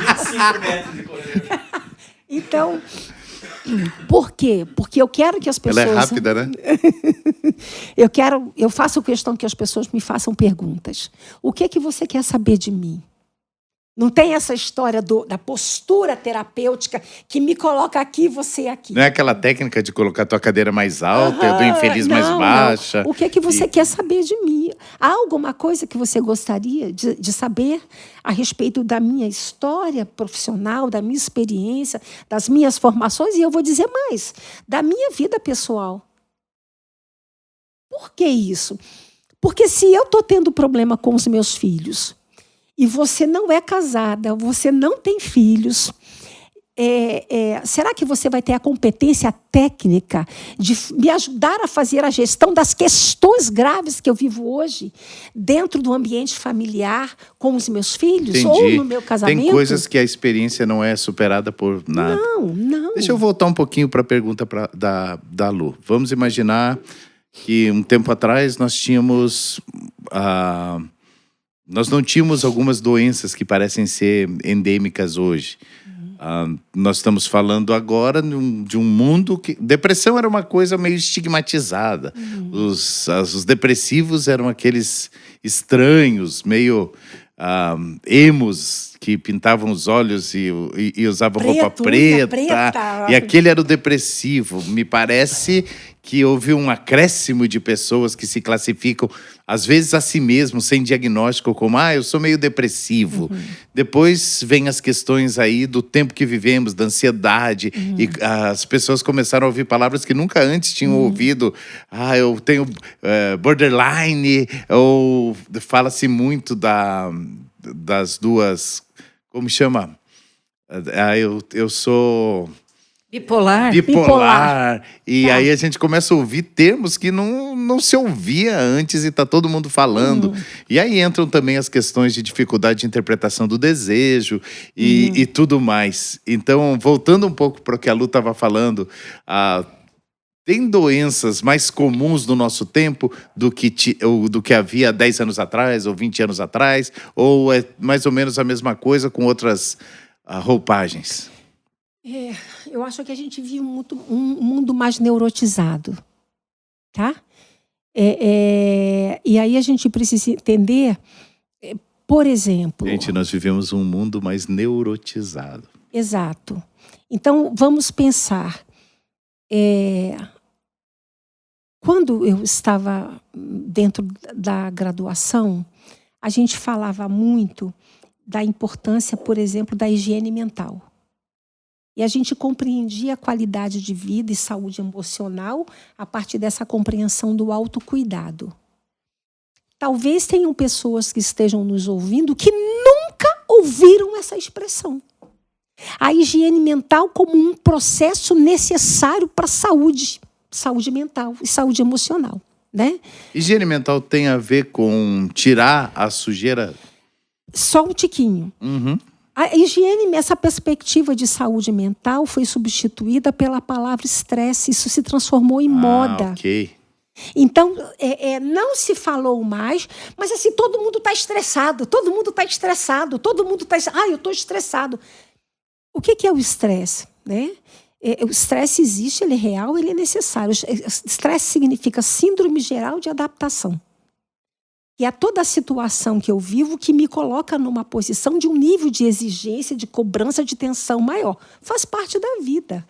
25 metros de corredor. Então, por quê? Porque eu quero que as pessoas... Ela é rápida, né? Eu faço questão que as pessoas me façam perguntas. O que você quer saber de mim? Não tem essa história da postura terapêutica que me coloca aqui, você aqui. Não é aquela técnica de colocar a tua cadeira mais alta e do infeliz mais baixa. Não. O que você quer saber de mim? Há alguma coisa que você gostaria de saber a respeito da minha história profissional, da minha experiência, das minhas formações? E eu vou dizer mais, da minha vida pessoal. Por que isso? Porque se eu estou tendo problema com os meus filhos... e você não é casada, você não tem filhos, será que você vai ter a competência técnica de me ajudar a fazer a gestão das questões graves que eu vivo hoje dentro do ambiente familiar com os meus filhos? Entendi. Ou no meu casamento? Tem coisas que a experiência não é superada por nada. Não. Deixa eu voltar um pouquinho para a pergunta da Lu. Vamos imaginar que um tempo atrás nós tínhamos... Nós não tínhamos algumas doenças que parecem ser endêmicas hoje. Nós estamos falando agora de um mundo que... Depressão era uma coisa meio estigmatizada. Os depressivos eram aqueles estranhos, meio emos, que pintavam os olhos e usavam roupa preta. E aquele era o depressivo. Me parece que houve um acréscimo de pessoas que se classificam, às vezes a si mesmo, sem diagnóstico, como, eu sou meio depressivo. Depois vem as questões aí do tempo que vivemos, da ansiedade, e as pessoas começaram a ouvir palavras que nunca antes tinham ouvido. Eu tenho borderline, ou fala-se muito das duas... Como chama? Eu sou... Bipolar. E aí a gente começa a ouvir termos que não se ouvia antes e está todo mundo falando. E aí entram também as questões de dificuldade de interpretação do desejo e tudo mais. Então, voltando um pouco para o que a Lu estava falando, tem doenças mais comuns no nosso tempo do que havia 10 anos atrás ou 20 anos atrás? Ou é mais ou menos a mesma coisa com outras roupagens? Eu acho que a gente vive um mundo mais neurotizado, tá? E aí a gente precisa entender, Por exemplo... Gente, nós vivemos um mundo mais neurotizado. Exato. Então, vamos pensar. Quando eu estava dentro da graduação, a gente falava muito da importância, por exemplo, da higiene mental. E a gente compreendia a qualidade de vida e saúde emocional a partir dessa compreensão do autocuidado. Talvez tenham pessoas que estejam nos ouvindo que nunca ouviram essa expressão. A higiene mental como um processo necessário para a saúde mental e saúde emocional, né? Higiene mental tem a ver com tirar a sujeira? Só um tiquinho. Uhum. A higiene, essa perspectiva de saúde mental foi substituída pela palavra estresse. Isso se transformou em moda. Ok. Então, não se falou mais, mas assim, todo mundo está estressado, todo mundo está estressado, todo mundo está... eu estou estressado. O que é o estresse, né? O estresse existe, ele é real, ele é necessário. Estresse significa síndrome geral de adaptação. E é toda a situação que eu vivo que me coloca numa posição de um nível de exigência, de cobrança, de tensão maior. Faz parte da vida.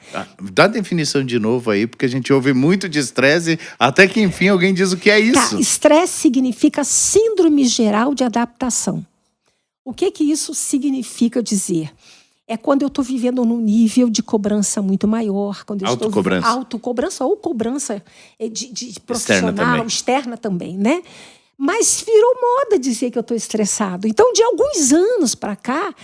Dá a definição de novo aí, porque a gente ouve muito de estresse, até que enfim alguém diz o que é isso. Estresse significa síndrome geral de adaptação. O que isso significa dizer? É quando eu estou vivendo num nível de cobrança muito maior. Quando eu Autocobrança. Autocobrança ou cobrança de profissional, também. externa também, né? Mas virou moda dizer que eu estou estressado. Então, de alguns anos para cá,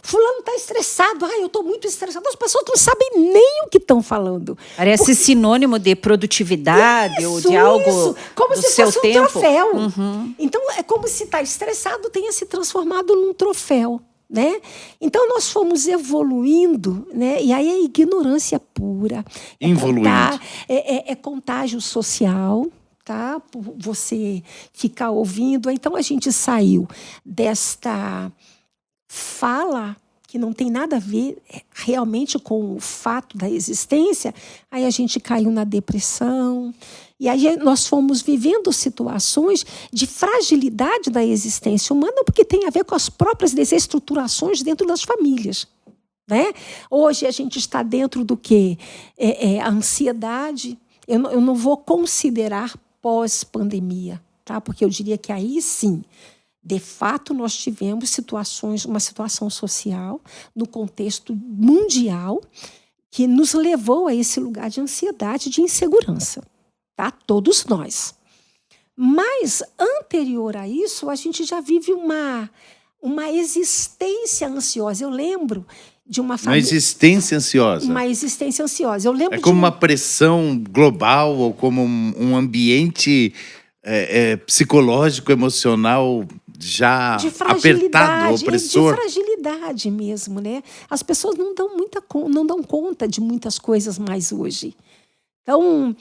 fulano está estressado. Eu estou muito estressado. As pessoas não sabem nem o que estão falando. Parece sinônimo de produtividade ou de algo como do se seu fosse tempo. Um troféu. Uhum. Então, é como se estar estressado tenha se transformado num troféu. Né? Então, nós fomos evoluindo, né? E aí é ignorância pura. Evoluindo. É contágio social, tá? Por você ficar ouvindo. Então, a gente saiu desta fala que não tem nada a ver realmente com o fato da existência, aí a gente caiu na depressão. E aí nós fomos vivendo situações de fragilidade da existência humana, porque tem a ver com as próprias desestruturações dentro das famílias. Né? Hoje a gente está dentro do quê? A ansiedade. Eu não vou considerar pós-pandemia, tá? Porque eu diria que aí sim, de fato, nós tivemos uma situação social no contexto mundial que nos levou a esse lugar de ansiedade, de insegurança. Tá? Todos nós. Mas, anterior a isso, a gente já vive uma existência ansiosa. Eu lembro de uma família... Uma existência ansiosa. Uma existência ansiosa. Eu lembro como uma pressão global ou como um ambiente psicológico, emocional já apertado, opressor. De fragilidade mesmo, né? As pessoas não dão conta de muitas coisas mais hoje. Então,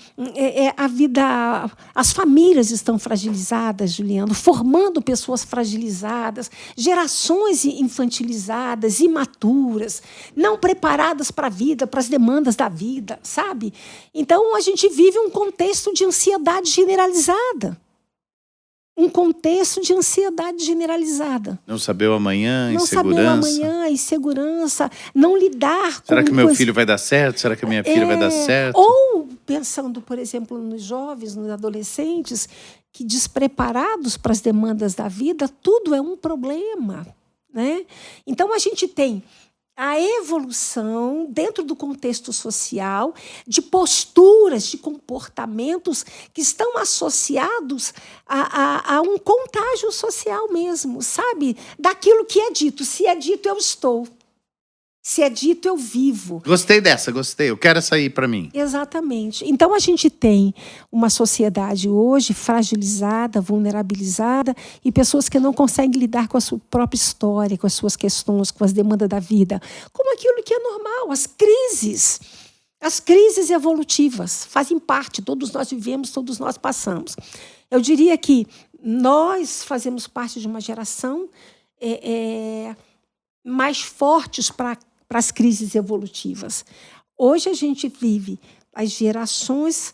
a vida, as famílias estão fragilizadas, Juliano, formando pessoas fragilizadas, gerações infantilizadas, imaturas, não preparadas para a vida, para as demandas da vida, sabe? Então, a gente vive um contexto de ansiedade generalizada. Um contexto de ansiedade generalizada. Não saber o amanhã, insegurança. Não saber o amanhã, insegurança. Não lidar com... Será que meu filho vai dar certo? Será que a minha filha vai dar certo? Ou pensando, por exemplo, nos jovens, nos adolescentes, que despreparados para as demandas da vida, tudo é um problema. Né? Então, a gente tem a evolução dentro do contexto social de posturas, de comportamentos que estão associados a um contágio social mesmo, sabe? Daquilo que é dito. Se é dito, eu estou. Se é dito, eu vivo. Gostei dessa, gostei. Eu quero essa aí para mim. Exatamente. Então, a gente tem uma sociedade hoje fragilizada, vulnerabilizada, e pessoas que não conseguem lidar com a sua própria história, com as suas questões, com as demandas da vida, como aquilo que é normal, as crises. As crises evolutivas fazem parte, todos nós vivemos, todos nós passamos. Eu diria que nós fazemos parte de uma geração mais fortes para as crises evolutivas. Hoje a gente vive as gerações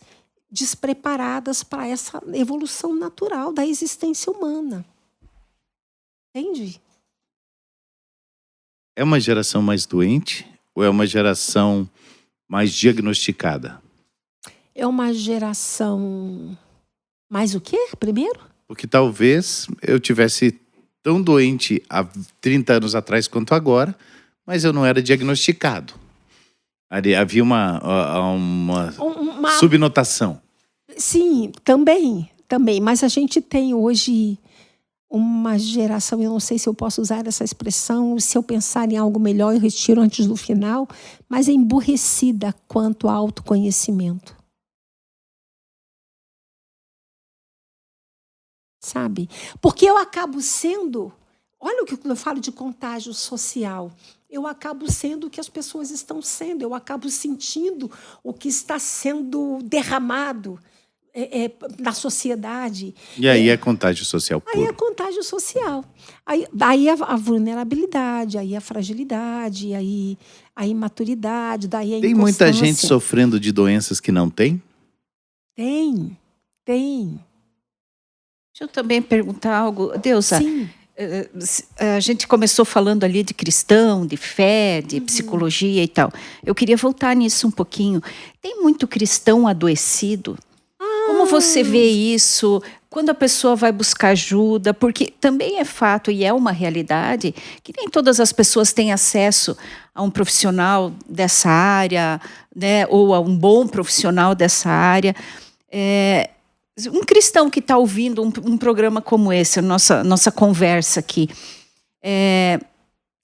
despreparadas para essa evolução natural da existência humana. Entende? É uma geração mais doente ou é uma geração mais diagnosticada? É uma geração mais o quê, primeiro? Porque talvez eu tivesse tão doente há 30 anos atrás quanto agora, mas eu não era diagnosticado. Havia uma Uma subnotação. Sim, também. Mas a gente tem hoje uma geração, eu não sei se eu posso usar essa expressão, se eu pensar em algo melhor, eu retiro antes do final, mas emburrecida quanto ao autoconhecimento. Sabe? Porque eu acabo sendo, olha o que eu falo de contágio social, eu acabo sendo o que as pessoas estão sendo, eu acabo sentindo o que está sendo derramado na sociedade. E aí é contágio social puro. Aí é contágio social. Aí a vulnerabilidade, aí a fragilidade, aí a imaturidade, daí a Tem muita inconstância. gente sofrendo de doenças que não tem? Tem. Deixa eu também perguntar algo. Deusa, Sim. a gente começou falando ali de cristão, de fé, de psicologia e tal. Eu queria voltar nisso um pouquinho. Tem muito cristão adoecido? Como você vê isso? Quando a pessoa vai buscar ajuda? Porque também é fato e é uma realidade que nem todas as pessoas têm acesso a um profissional dessa área, né, ou a um bom profissional dessa área. Um cristão que está ouvindo um programa como esse, a nossa conversa aqui,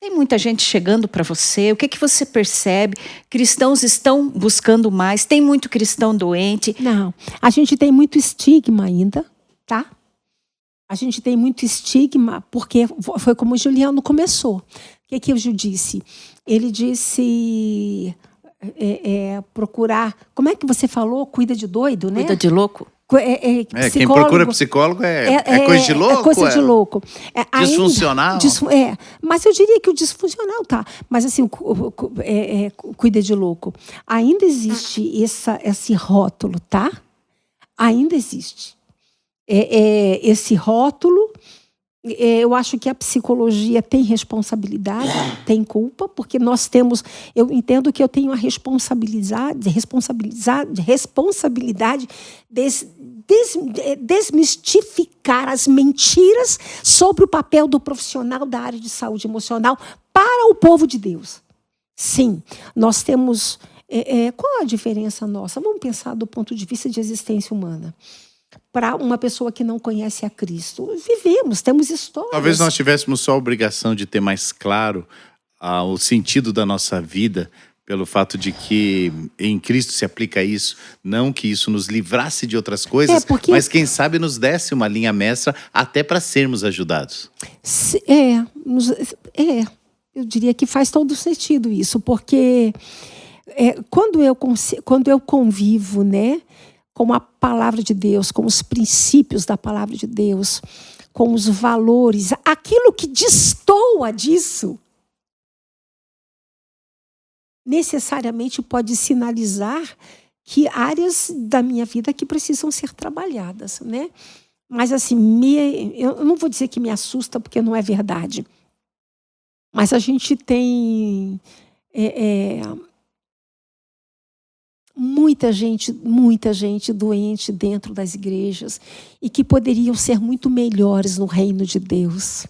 tem muita gente chegando para você? O que você percebe? Cristãos estão buscando mais? Tem muito cristão doente? Não, a gente tem muito estigma ainda, tá? A gente tem muito estigma, porque foi como o Juliano começou. O que o Gil disse? Ele disse procurar... Como é que você falou? Cuida de doido, né? Cuida de louco? Quem procura psicólogo é coisa de louco? É coisa de louco. Disfuncional? Mas eu diria que o disfuncional tá. Mas assim, cuida de louco. Ainda existe esse rótulo, tá? Ainda existe. Esse rótulo. Eu acho que a psicologia tem responsabilidade, tem culpa, porque eu entendo que eu tenho a responsabilidade de desmistificar as mentiras sobre o papel do profissional da área de saúde emocional para o povo de Deus. Sim, nós temos... qual a diferença nossa? Vamos pensar do ponto de vista de existência humana. Para uma pessoa que não conhece a Cristo. Temos histórias. Talvez nós tivéssemos só a obrigação de ter mais claro o sentido da nossa vida, pelo fato de que em Cristo se aplica isso, não que isso nos livrasse de outras coisas, mas quem sabe nos desse uma linha mestra até para sermos ajudados. Eu diria que faz todo sentido isso, porque quando eu convivo, né, com a palavra de Deus, com os princípios da palavra de Deus, com os valores, aquilo que destoa disso, necessariamente pode sinalizar que áreas da minha vida que precisam ser trabalhadas, né? Mas assim, eu não vou dizer que me assusta, porque não é verdade. Mas a gente tem muita gente doente dentro das igrejas e que poderiam ser muito melhores no reino de Deus.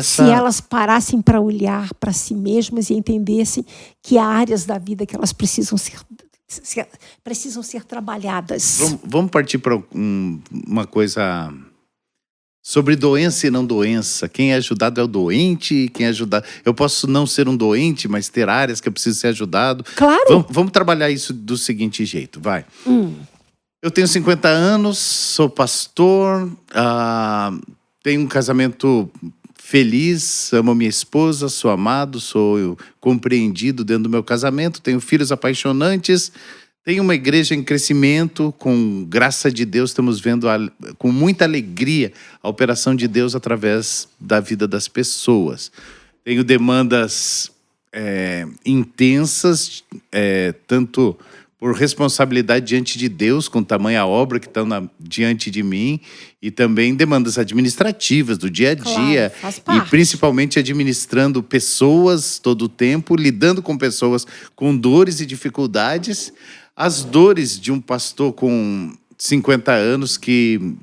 Se elas parassem para olhar para si mesmas e entendessem que há áreas da vida que elas precisam ser trabalhadas. Vamos partir para uma coisa sobre doença e não doença. Quem é ajudado é o doente, quem é ajudado... Eu posso não ser um doente, mas ter áreas que eu preciso ser ajudado. Claro. Vamos trabalhar isso do seguinte jeito, vai. Eu tenho 50 anos, sou pastor, tenho um casamento feliz, amo minha esposa, sou amado, sou compreendido dentro do meu casamento, tenho filhos apaixonantes, tenho uma igreja em crescimento, com graça de Deus, estamos vendo com muita alegria a operação de Deus através da vida das pessoas. Tenho demandas intensas, tanto por responsabilidade diante de Deus, com tamanha obra que está diante de mim, e também demandas administrativas do dia a dia, Claro, faz e parte. principalmente administrando pessoas todo o tempo, lidando com pessoas com dores e dificuldades. As dores de um pastor com 50 anos que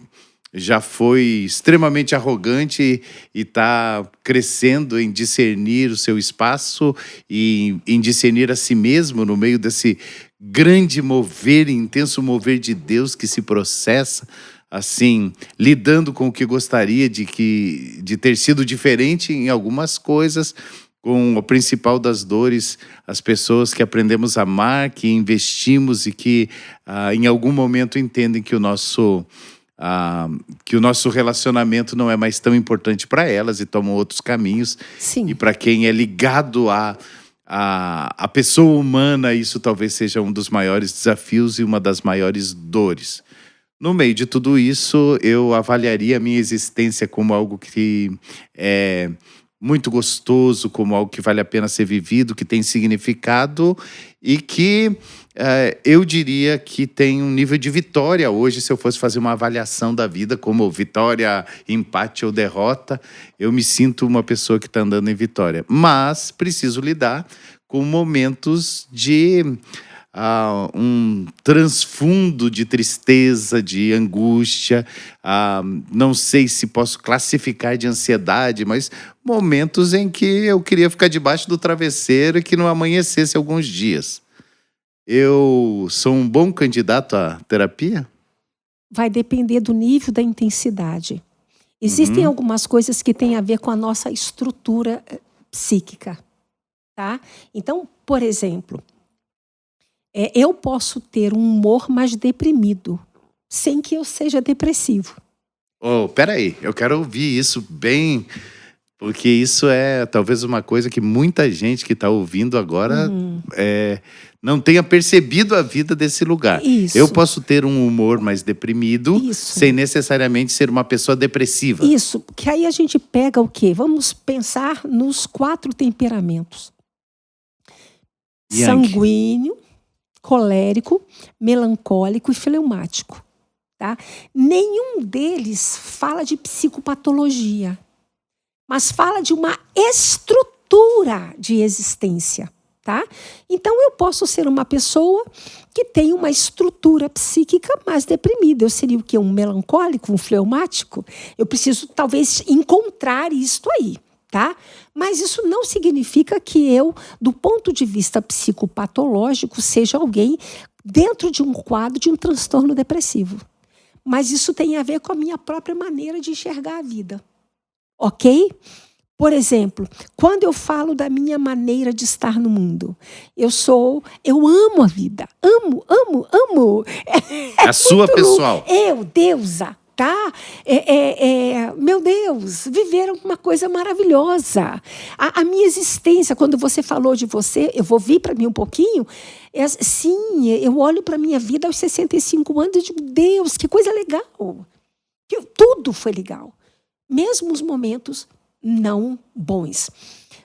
já foi extremamente arrogante e está crescendo em discernir o seu espaço e em discernir a si mesmo no meio desse grande mover, intenso mover de Deus que se processa, assim, lidando com o que gostaria de ter sido diferente em algumas coisas, com o principal das dores, as pessoas que aprendemos a amar, que investimos e que em algum momento entendem que o nosso relacionamento não é mais tão importante para elas e tomam outros caminhos. Sim. E para quem é ligado à pessoa humana, isso talvez seja um dos maiores desafios e uma das maiores dores. No meio de tudo isso, eu avaliaria a minha existência como algo que é muito gostoso, como algo que vale a pena ser vivido, que tem significado e que eu diria que tem um nível de vitória hoje. Se eu fosse fazer uma avaliação da vida como vitória, empate ou derrota, eu me sinto uma pessoa que está andando em vitória. Mas preciso lidar com momentos de um transfundo de tristeza, de angústia, não sei se posso classificar de ansiedade, mas momentos em que eu queria ficar debaixo do travesseiro e que não amanhecesse alguns dias. Eu sou um bom candidato à terapia? Vai depender do nível da intensidade. Existem algumas coisas que têm a ver com a nossa estrutura psíquica, tá? Então, por exemplo, eu posso ter um humor mais deprimido, sem que eu seja depressivo. Peraí, eu quero ouvir isso bem, porque isso é talvez uma coisa que muita gente que está ouvindo agora não tenha percebido a vida desse lugar. Isso. Eu posso ter um humor mais deprimido, Isso. sem necessariamente ser uma pessoa depressiva. Isso, que aí a gente pega o quê? Vamos pensar nos 4 temperamentos. Yang. Sanguíneo, colérico, melancólico e fleumático. Tá? Nenhum deles fala de psicopatologia, mas fala de uma estrutura de existência. Tá? Então, eu posso ser uma pessoa que tem uma estrutura psíquica mais deprimida. Eu seria o quê? Um melancólico, um fleumático? Eu preciso, talvez, encontrar isto aí. Tá? Mas isso não significa que eu, do ponto de vista psicopatológico, seja alguém dentro de um quadro de um transtorno depressivo. Mas isso tem a ver com a minha própria maneira de enxergar a vida. Ok? Por exemplo, quando eu falo da minha maneira de estar no mundo, eu amo a vida. Amo. É a sua pessoal. Eu, deusa. Tá? Meu Deus, viver uma coisa maravilhosa. A minha existência, quando você falou de você, eu vou vir para mim um pouquinho. Sim, eu olho para a minha vida aos 65 anos e digo, Deus, que coisa legal. Tudo foi legal. Mesmo os momentos não bons.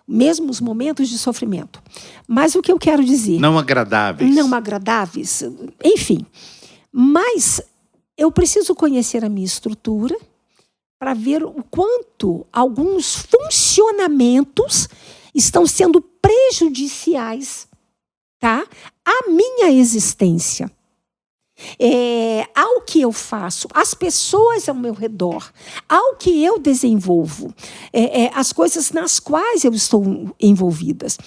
Mesmo os momentos de sofrimento. Mas o que eu quero dizer? Não agradáveis. Não agradáveis, enfim. Mas eu preciso conhecer a minha estrutura para ver o quanto alguns funcionamentos estão sendo prejudiciais, tá, à minha existência. Ao que eu faço, às pessoas ao meu redor, ao que eu desenvolvo, as coisas nas quais eu estou envolvidas.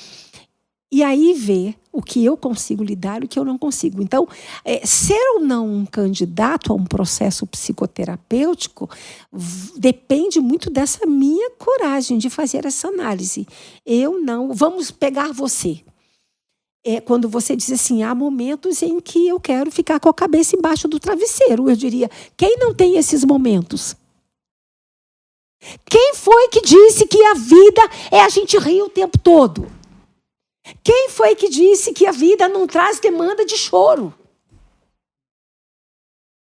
E aí ver o que eu consigo lidar e o que eu não consigo. Então, ser ou não um candidato a um processo psicoterapêutico depende muito dessa minha coragem de fazer essa análise. Eu não... Vamos pegar você. Quando você diz assim, há momentos em que eu quero ficar com a cabeça embaixo do travesseiro. Eu diria, quem não tem esses momentos? Quem foi que disse que a vida é a gente rir o tempo todo? Quem foi que disse que a vida não traz demanda de choro?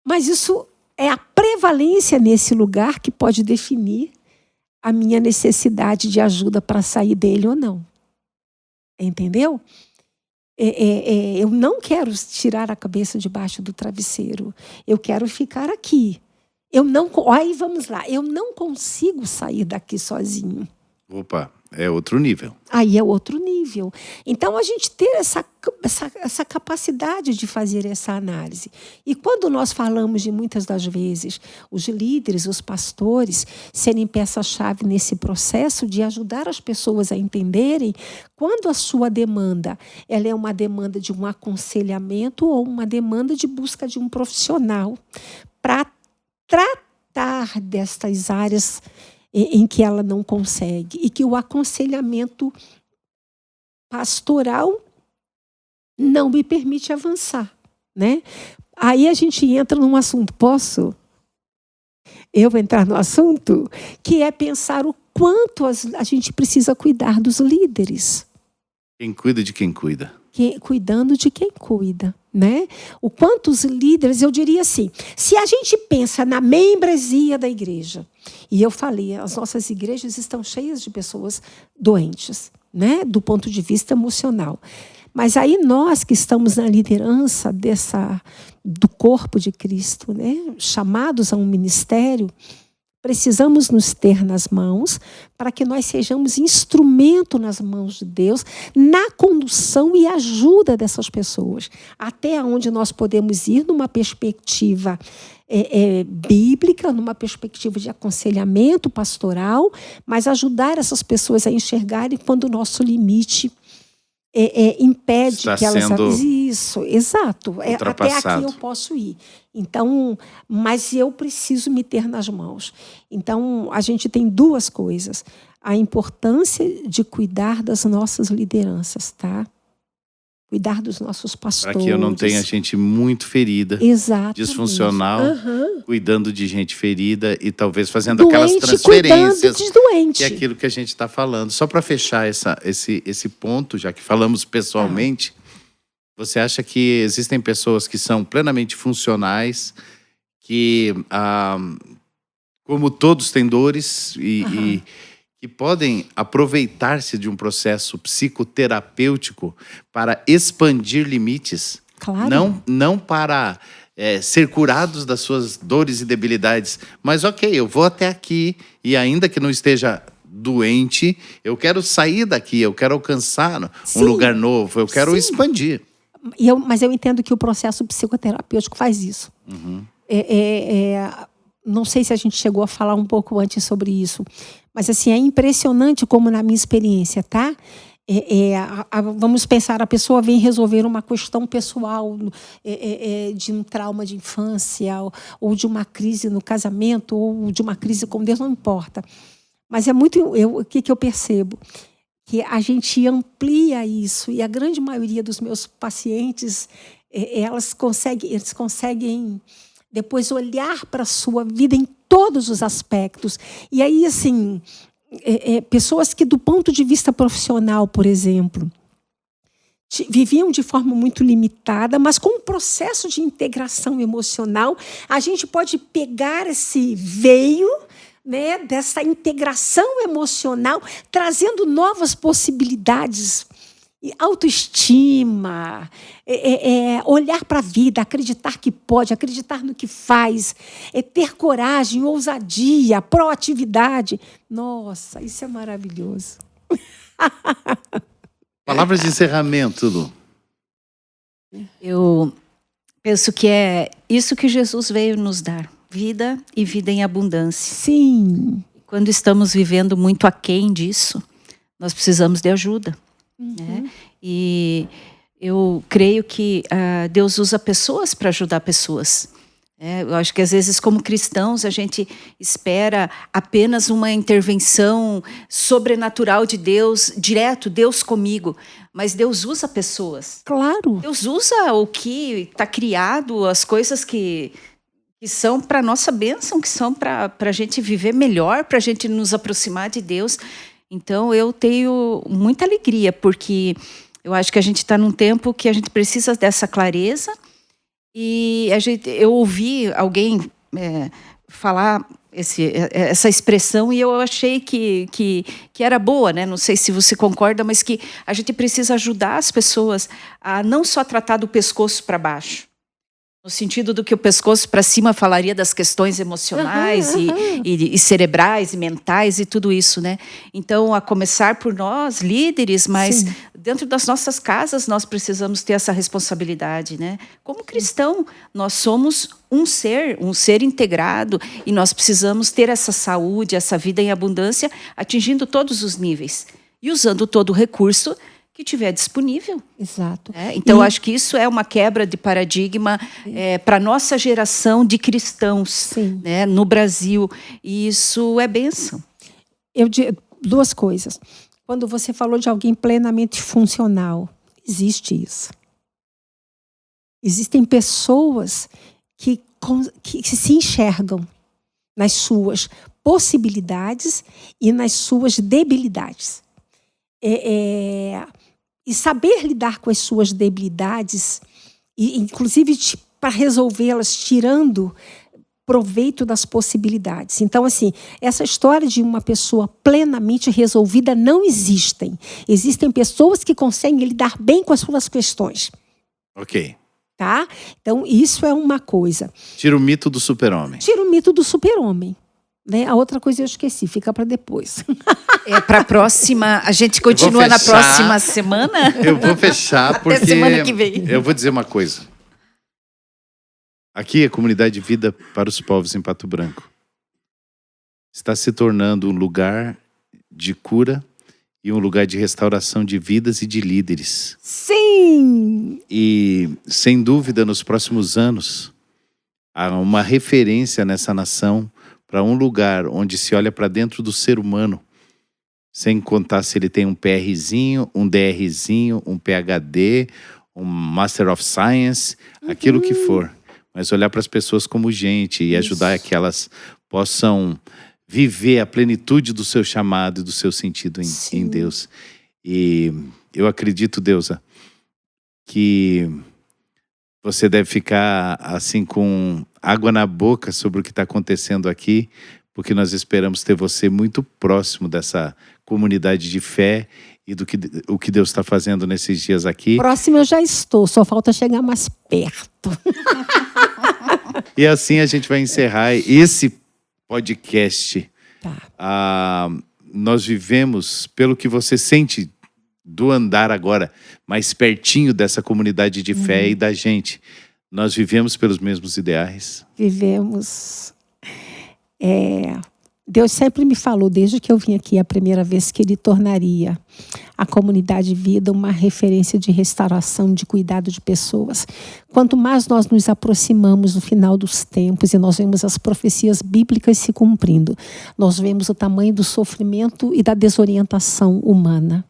Mas isso é a prevalência nesse lugar que pode definir a minha necessidade de ajuda para sair dele ou não. Entendeu? eu não quero tirar a cabeça debaixo do travesseiro. Eu quero ficar aqui. Aí vamos lá, eu não consigo sair daqui sozinho. Opa, é outro nível. Aí é outro nível. Então, a gente ter essa capacidade de fazer essa análise. E quando nós falamos de, muitas das vezes, os líderes, os pastores, serem peça-chave nesse processo de ajudar as pessoas a entenderem quando a sua demanda ela é uma demanda de um aconselhamento ou uma demanda de busca de um profissional para tratar destas áreas em que ela não consegue, e que o aconselhamento pastoral não me permite avançar, né? Aí a gente entra num assunto, posso eu entrar no assunto? Que é pensar o quanto a gente precisa cuidar dos líderes. Quem cuida de quem cuida. Cuidando de quem cuida, né? O quanto os líderes, eu diria assim, se a gente pensa na membresia da igreja, e eu falei, as nossas igrejas estão cheias de pessoas doentes, né? Do ponto de vista emocional. Mas aí nós que estamos na liderança do corpo de Cristo, né? Chamados a um ministério, precisamos nos ter nas mãos para que nós sejamos instrumento nas mãos de Deus na condução e ajuda dessas pessoas. Até onde nós podemos ir numa perspectiva bíblica, numa perspectiva de aconselhamento pastoral, mas ajudar essas pessoas a enxergarem quando o nosso limite impede está que elas... sendo Isso, exato. Até aqui eu posso ir. Então, mas eu preciso me ter nas mãos. Então, a gente tem duas coisas. A importância de cuidar das nossas lideranças, tá? Cuidar dos nossos pastores. Para que eu não tenha gente muito ferida, exatamente, disfuncional, cuidando de gente ferida e talvez fazendo doente, aquelas transferências. Cuidando de doente. Que é aquilo que a gente está falando. Só para fechar esse ponto, já que falamos pessoalmente, você acha que existem pessoas que são plenamente funcionais, que, como todos têm dores e que podem aproveitar-se de um processo psicoterapêutico para expandir limites? Claro. Não para ser curados das suas dores e debilidades, mas eu vou até aqui e ainda que não esteja doente, eu quero sair daqui, eu quero alcançar um lugar novo, eu quero expandir. Mas eu entendo que o processo psicoterapêutico faz isso. Não sei se a gente chegou a falar um pouco antes sobre isso, mas assim, é impressionante como na minha experiência, tá? Vamos pensar, a pessoa vem resolver uma questão pessoal de um trauma de infância, ou de uma crise no casamento, ou de uma crise com Deus, não importa. Mas o que eu percebo? Que a gente amplia isso, e a grande maioria dos meus pacientes, eles conseguem depois olhar para a sua vida em todos os aspectos. E aí, assim, pessoas que, do ponto de vista profissional, por exemplo, viviam de forma muito limitada, mas com um processo de integração emocional, a gente pode pegar esse veio, né, dessa integração emocional, trazendo novas possibilidades, autoestima, olhar para a vida, acreditar que pode, acreditar no que faz, ter coragem, ousadia, proatividade. Nossa, isso é maravilhoso. Palavras de encerramento, Lu. Eu penso que é isso que Jesus veio nos dar. Vida e vida em abundância. Sim. Quando estamos vivendo muito aquém disso, nós precisamos de ajuda. Né? E eu creio que Deus usa pessoas para ajudar pessoas. Eu acho que às vezes, como cristãos, a gente espera apenas uma intervenção sobrenatural de Deus, direto, Deus comigo. Mas Deus usa pessoas. Claro. Deus usa o que está criado, as coisas que são para a nossa bênção, que são para a gente viver melhor, para a gente nos aproximar de Deus. Então, eu tenho muita alegria, porque eu acho que a gente está num tempo que a gente precisa dessa clareza. E eu ouvi alguém falar essa expressão, e eu achei que era boa, né? Não sei se você concorda, mas que a gente precisa ajudar as pessoas a não só tratar do pescoço para baixo, no sentido do que o pescoço para cima falaria das questões emocionais e cerebrais e mentais e tudo isso, né? Então, a começar por nós, líderes, mas Sim. dentro das nossas casas nós precisamos ter essa responsabilidade, né? Como cristão, nós somos um ser integrado, e nós precisamos ter essa saúde, essa vida em abundância, atingindo todos os níveis e usando todo o recurso que tiver disponível. Exato. Então, acho que isso é uma quebra de paradigma para a nossa geração de cristãos, né, no Brasil. E isso é bênção. Duas coisas. Quando você falou de alguém plenamente funcional, existe isso. Existem pessoas que se enxergam nas suas possibilidades e nas suas debilidades. E saber lidar com as suas debilidades, e inclusive para resolvê-las, tirando proveito das possibilidades. Então, assim, essa história de uma pessoa plenamente resolvida não existem. Existem pessoas que conseguem lidar bem com as suas questões. Ok. Tá? Então, isso é uma coisa. Tira o mito do super-homem. Tira o mito do super-homem. Né? A outra coisa eu esqueci, fica para depois. Para a próxima, a gente continua na próxima semana? Eu vou fechar porque Até semana que vem. Eu vou dizer uma coisa. Aqui, a Comunidade de Vida para os Povos em Pato Branco está se tornando um lugar de cura e um lugar de restauração de vidas e de líderes. Sim! E, sem dúvida, nos próximos anos, há uma referência nessa nação para um lugar onde se olha para dentro do ser humano, sem contar se ele tem um PRzinho, um DRzinho, um PhD, um Master of Science, aquilo que for. Mas olhar para as pessoas como gente e ajudar a que elas possam viver a plenitude do seu chamado e do seu sentido em Deus. E eu acredito, Deusa, que você deve ficar assim com água na boca sobre o que está acontecendo aqui, porque nós esperamos ter você muito próximo dessa comunidade de fé e do que o que Deus está fazendo nesses dias aqui. Próximo eu já estou, só falta chegar mais perto. E assim a gente vai encerrar esse podcast. Tá. Nós vivemos pelo que você sente do andar agora, mais pertinho dessa comunidade de fé e da gente. Nós vivemos pelos mesmos ideais. Vivemos. Deus sempre me falou, desde que eu vim aqui a primeira vez, que Ele tornaria a Comunidade Vida uma referência de restauração, de cuidado de pessoas. Quanto mais nós nos aproximamos do final dos tempos e nós vemos as profecias bíblicas se cumprindo, nós vemos o tamanho do sofrimento e da desorientação humana.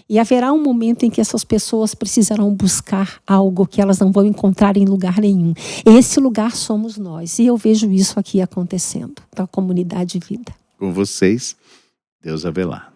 E haverá um momento em que essas pessoas precisarão buscar algo que elas não vão encontrar em lugar nenhum. Esse lugar somos nós. E eu vejo isso aqui acontecendo, da Comunidade Vida. Com vocês, Deus Avelar.